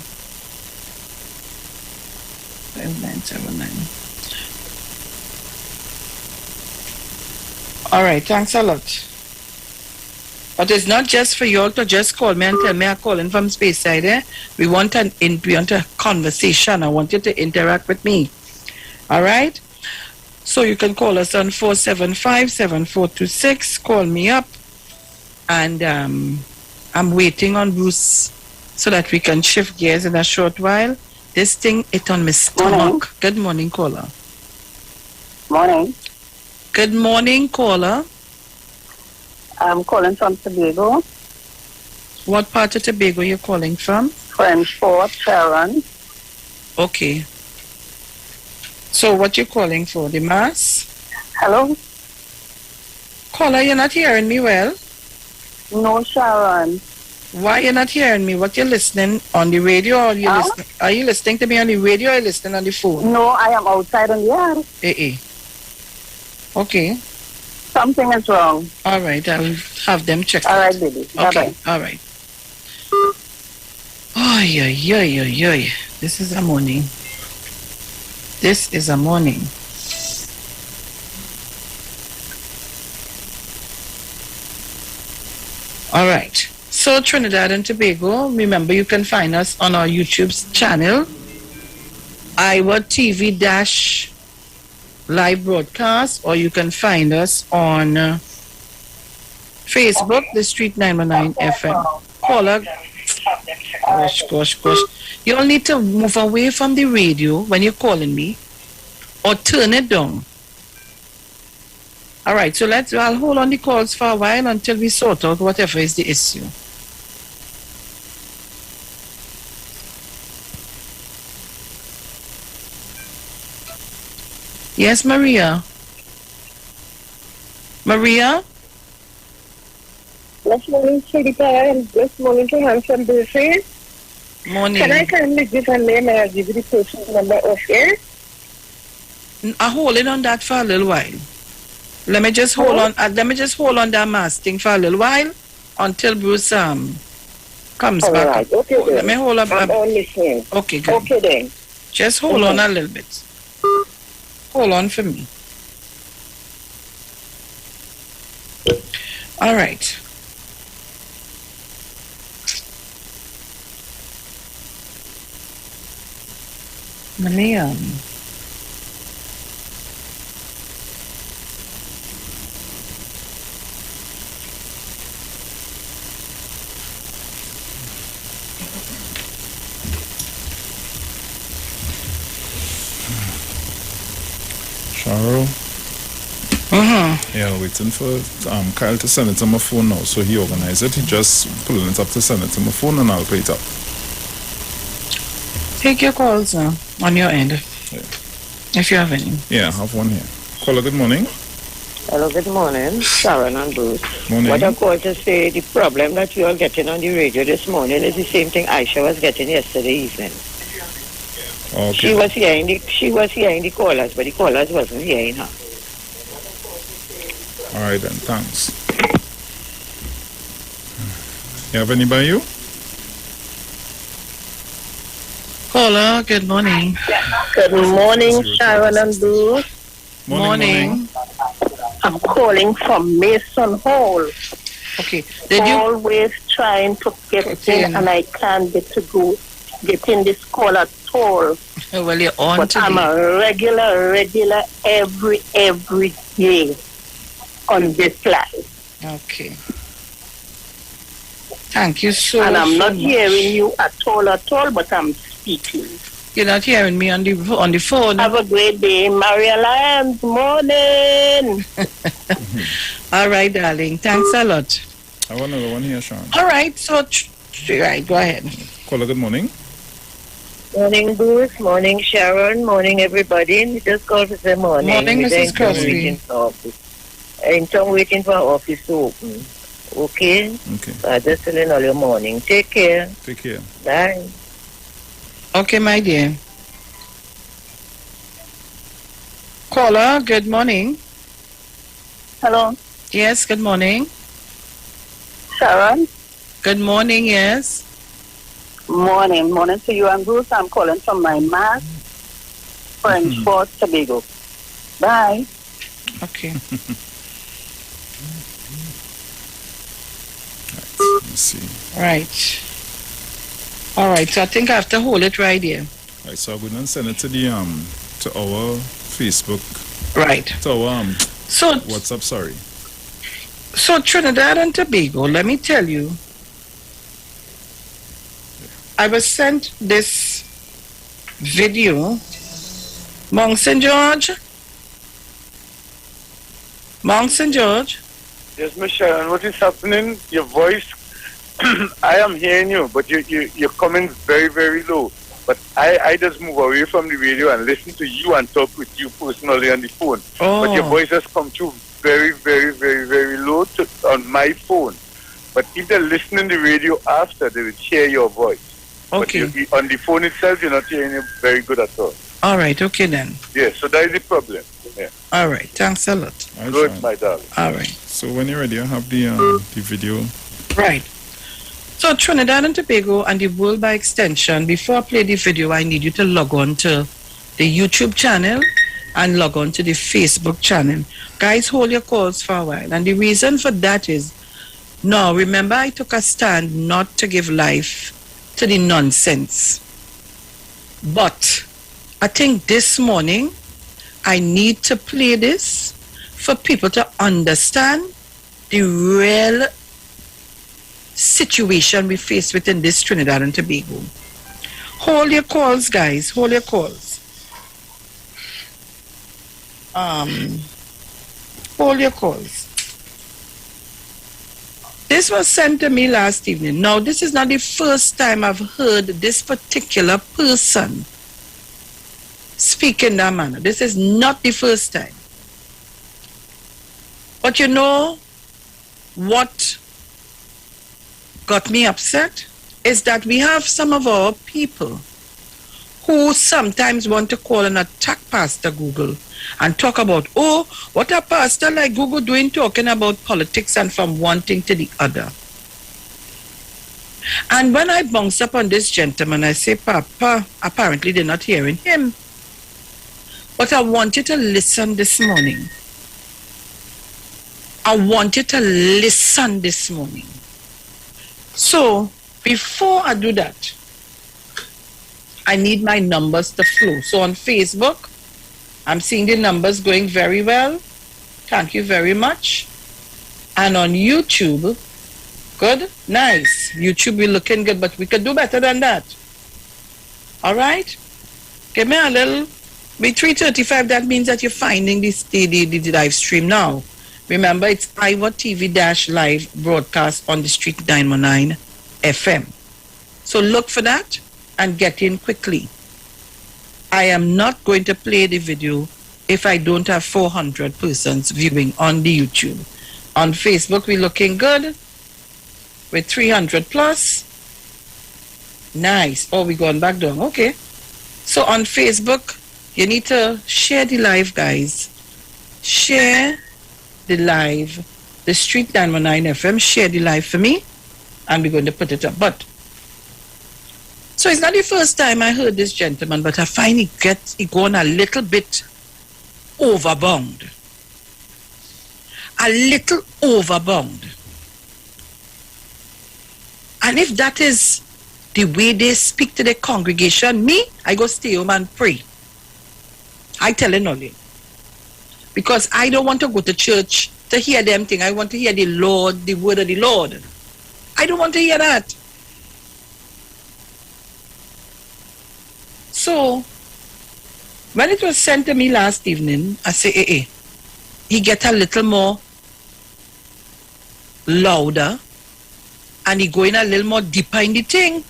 Speaker 14: 5979. All right, thanks a lot. But it's not just for you all to just call me and tell me I'm calling from space side. We want a conversation. I want you to interact with me. All right? So you can call us on 475-7426. Call me up. And I'm waiting on Bruce so that we can shift gears in a short while. This thing, it's on my stomach.
Speaker 18: Morning.
Speaker 14: Good morning, caller.
Speaker 18: Morning.
Speaker 14: Good morning, caller.
Speaker 18: I'm calling from Tobago.
Speaker 14: What part of Tobago you calling from?
Speaker 18: French Fort, Sharon.
Speaker 14: Okay. So what you calling for? The mass?
Speaker 18: Hello?
Speaker 14: Caller, you're not hearing me well?
Speaker 18: No, Sharon.
Speaker 14: Why you're not hearing me? What you listening on the radio, or are you listening to me on the radio, or are you listening on the phone?
Speaker 18: No, I am outside on the air.
Speaker 14: Okay.
Speaker 18: Something is wrong.
Speaker 14: All right, I'll have them check.
Speaker 18: All right, baby.
Speaker 14: Okay,
Speaker 18: Bye-bye.
Speaker 14: all right. Ay. This is a morning. This is a morning. All right. So Trinidad and Tobago, remember you can find us on our YouTube channel, Iwer TV live broadcast, or you can find us on Facebook, The Street 919 FM. Caller, gosh. You all need to move away from the radio when you're calling me, or turn it down. All right, so I'll hold on the calls for a while until we sort out whatever is the issue. Yes, Maria. Maria?
Speaker 6: Blessed morning, Sweetie Pie, and blessed morning to handsome Brucey.
Speaker 14: Morning.
Speaker 6: Can I kindly give her name and I'll give you the person's number off here?
Speaker 14: I'll hold it on that for a little while. Let me just hold on. Let me just hold on that mask thing for a little while until Bruce comes
Speaker 6: All
Speaker 14: back.
Speaker 6: right. Okay, then.
Speaker 14: Let me hold up.
Speaker 6: I'm on listening.
Speaker 14: Okay, good.
Speaker 6: Okay, then.
Speaker 14: Just hold on a little bit. Hold on for me. All right. Let me
Speaker 13: Sharo? Yeah, waiting for Kyle to send it to my phone now. So he organized it. He just pulling it up to send it to my phone and I'll play it up.
Speaker 14: Take your calls on your end.
Speaker 13: Yeah.
Speaker 14: If you have any.
Speaker 13: Yeah, I have one here. Caller, good morning.
Speaker 7: Hello, good morning. Sharon and Bruce.
Speaker 13: Morning.
Speaker 7: What I called to say, the problem that you are getting on the radio this morning is the same thing Aisha was getting yesterday evening.
Speaker 13: Okay.
Speaker 7: She was hearing the callers, but the callers wasn't hearing her.
Speaker 13: All right then, thanks. You have any by you?
Speaker 14: Caller, good morning.
Speaker 18: Good morning, Sharon and Bruce.
Speaker 14: Morning.
Speaker 18: I'm calling from Mason Hall.
Speaker 14: Okay.
Speaker 18: Always trying to get in and I can't get in this call at all.
Speaker 14: Well, you're on
Speaker 18: but
Speaker 14: today.
Speaker 18: I'm a regular every day on this line.
Speaker 14: Okay. Thank you so much.
Speaker 18: And I'm not hearing you at all, but I'm speaking.
Speaker 14: You're not hearing me on the phone.
Speaker 18: Have a great day, Maria Lyons. Morning.
Speaker 14: All right, darling. Thanks a lot.
Speaker 13: I have another one here, Sean.
Speaker 14: All right, so right, go ahead.
Speaker 13: Caller, good morning.
Speaker 7: Morning, Bruce. Morning, Sharon. Morning, everybody. We just called to say morning.
Speaker 14: Morning, Mrs. Crosby.
Speaker 7: I'm waiting for our office to open. Okay?
Speaker 13: Okay.
Speaker 7: I just telling all your morning. Take care.
Speaker 13: Take care.
Speaker 7: Bye.
Speaker 14: Okay, my dear. Caller, good morning.
Speaker 18: Hello.
Speaker 14: Yes, good morning.
Speaker 18: Sharon.
Speaker 14: Good morning, yes.
Speaker 18: Morning to you and Bruce. I'm calling from my Mass, French Fort, Tobago. Bye.
Speaker 14: Okay.
Speaker 13: Let me see.
Speaker 14: Right. All right, so I think I have to hold it right here.
Speaker 13: Right, so I'm going to send it to the to our Facebook.
Speaker 14: Right.
Speaker 13: To our
Speaker 14: so
Speaker 13: WhatsApp, sorry.
Speaker 14: So Trinidad and Tobago, let me tell you, I was sent this video. Mount St. George? Mount St. George?
Speaker 5: Yes, Miss Sharon, what is happening? Your voice, I am hearing you, but you're coming very, very low. But I just move away from the radio and listen to you and talk with you personally on the phone.
Speaker 14: Oh.
Speaker 5: But your voice has come through very, very, very, very low on my phone. But if they're listening to the radio after, they will hear your voice.
Speaker 14: Okay.
Speaker 5: But on the phone itself, you're not hearing it very good at all.
Speaker 14: All right, okay then.
Speaker 5: Yeah, so that is the problem. Yeah.
Speaker 14: All right, thanks a lot.
Speaker 5: Good, my darling.
Speaker 14: All right.
Speaker 13: So when you're ready, I have the video.
Speaker 14: Right. So Trinidad and Tobago and the world by extension, before I play the video, I need you to log on to the YouTube channel and log on to the Facebook channel. Guys, hold your calls for a while. And the reason for that is, now remember I took a stand not to give life to the nonsense. But I think this morning, I need to play this for people to understand the real situation we face within this Trinidad and Tobago. Hold your calls, guys. Hold your calls. Hold your calls. This was sent to me last evening. Now, this is not the first time I've heard this particular person speak in that manner. This is not the first time. But you know what got me upset is that we have some of our people who sometimes want to call and attack Pastor Google and talk about, oh, what a pastor like Google doing talking about politics and from one thing to the other. And when I bounce up on this gentleman, I say, Papa, apparently they're not hearing him. But I want you to listen this morning. I want you to listen this morning. So, before I do that, I need my numbers to flow. So on Facebook, I'm seeing the numbers going very well. Thank you very much. And on YouTube, good, nice. YouTube, we're looking good, but we could do better than that. All right? Give me a little With 3:35, that means that you're finding the live stream now. Remember, it's Iwer TV-live broadcast on the Street 919 FM. So look for that and get in quickly. I am not going to play the video if I don't have 400 persons viewing on the YouTube. On Facebook, we're looking good with 300 plus. Nice. Oh, we're going back down. Okay. So on Facebook, you need to share the live, guys. Share the live. The Street 919 FM, share the live for me. And we're going to put it up. But, so it's not the first time I heard this gentleman, but I find it going a little bit overbound. A little overbound. And if that is the way they speak to the congregation, me, I go stay home and pray. I tell you nothing. Because I don't want to go to church to hear them thing. I want to hear the Lord, the word of the Lord. I don't want to hear that. So, when it was sent to me last evening, I say, he get a little more louder and he going a little more deeper in the thing.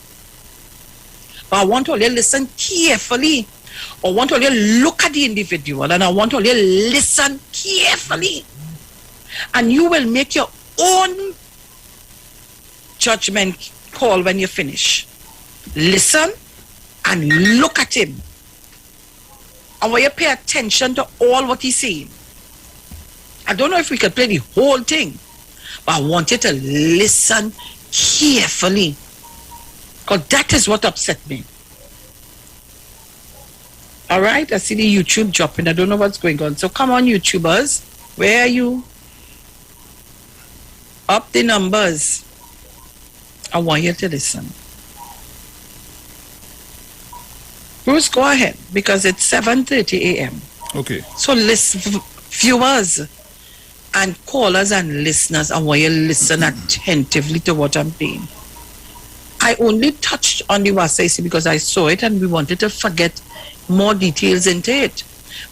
Speaker 14: But I want to listen carefully. I want to look at the individual and I want to listen carefully. And you will make your own judgment call when you finish. Listen and look at him. And when you pay attention to all what he's saying. I don't know if we can play the whole thing, but I want you to listen carefully. Because that is what upset me. All right, I see the YouTube dropping. I don't know what's going on. So come on, YouTubers. Where are you? Up the numbers. I want you to listen. Bruce, go ahead, because it's 7:30 a.m.
Speaker 13: Okay.
Speaker 14: So listen, viewers and callers and listeners, I want you to listen attentively to what I'm saying. I only touched on the Wasaisi because I saw it and we wanted to forget more details into it.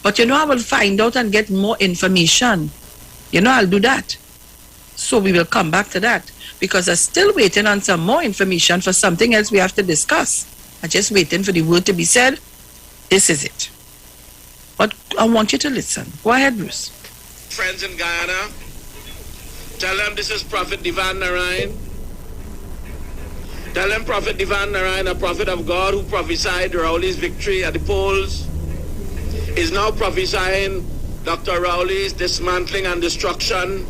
Speaker 14: But I will find out and get more information. I'll do that. So we will come back to that because I'm still waiting on some more information for something else we have to discuss. I'm just waiting for the word to be said. This is it. But I want you to listen. Go ahead, Bruce.
Speaker 8: Friends in Guyana, tell them this is Prophet Divan Narayan. Tell them Prophet Divan Narayan, a prophet of God who prophesied Rowley's victory at the polls, is now prophesying Dr. Rowley's dismantling and destruction,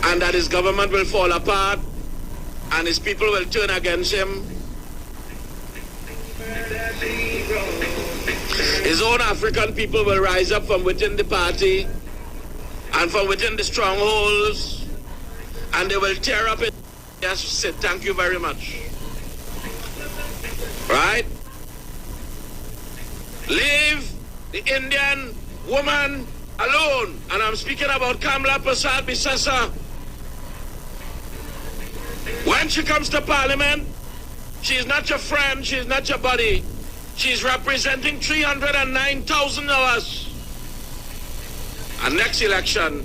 Speaker 8: and that his government will fall apart and his people will turn against him. His own African people will rise up from within the party and from within the strongholds, and they will tear up it. Yes, said thank you very much. Right? Leave the Indian woman alone. And I'm speaking about Kamla Prasad Bisasa. When she comes to Parliament, she's not your friend, she's not your buddy. She's representing 309,000 of us. And next election,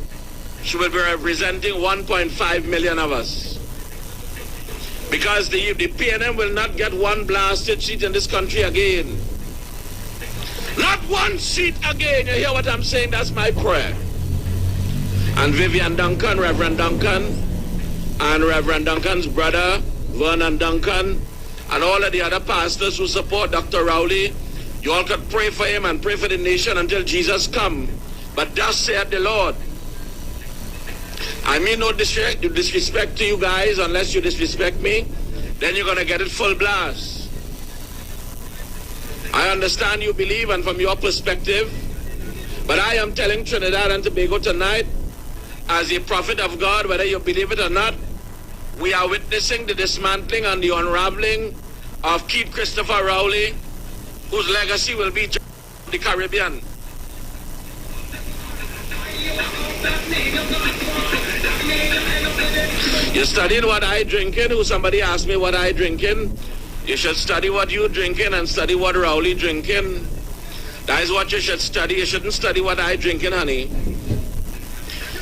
Speaker 8: she will be representing 1.5 million of us. Because the PNM will not get one blasted seat in this country again. Not one seat again. You hear what I'm saying? That's my prayer. And Vivian Duncan, Reverend Duncan, and Reverend Duncan's brother, Vernon Duncan, and all of the other pastors who support Dr. Rowley, you all could pray for him and pray for the nation until Jesus come. But thus saith the Lord. I mean no disrespect to you guys. Unless you disrespect me, then you're going to get it full blast. I understand you believe and from your perspective, but I am telling Trinidad and Tobago tonight, as a prophet of God, whether you believe it or not, we are witnessing the dismantling and the unraveling of Keith Christopher Rowley, whose legacy will be the Caribbean. You studying what I drinking? Who somebody asked me what I drinking? You should study what you drinking and study what Rowley drinking. That is what you should study. You shouldn't study what I drinking, honey.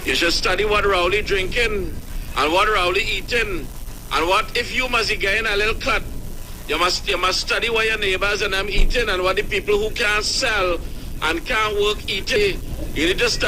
Speaker 8: You should study what Rowley drinking and what Rowley eating. And what if you must gain a little cut. You must study what your neighbors and them eating and what the people who can't sell and can't work eating. You need to study.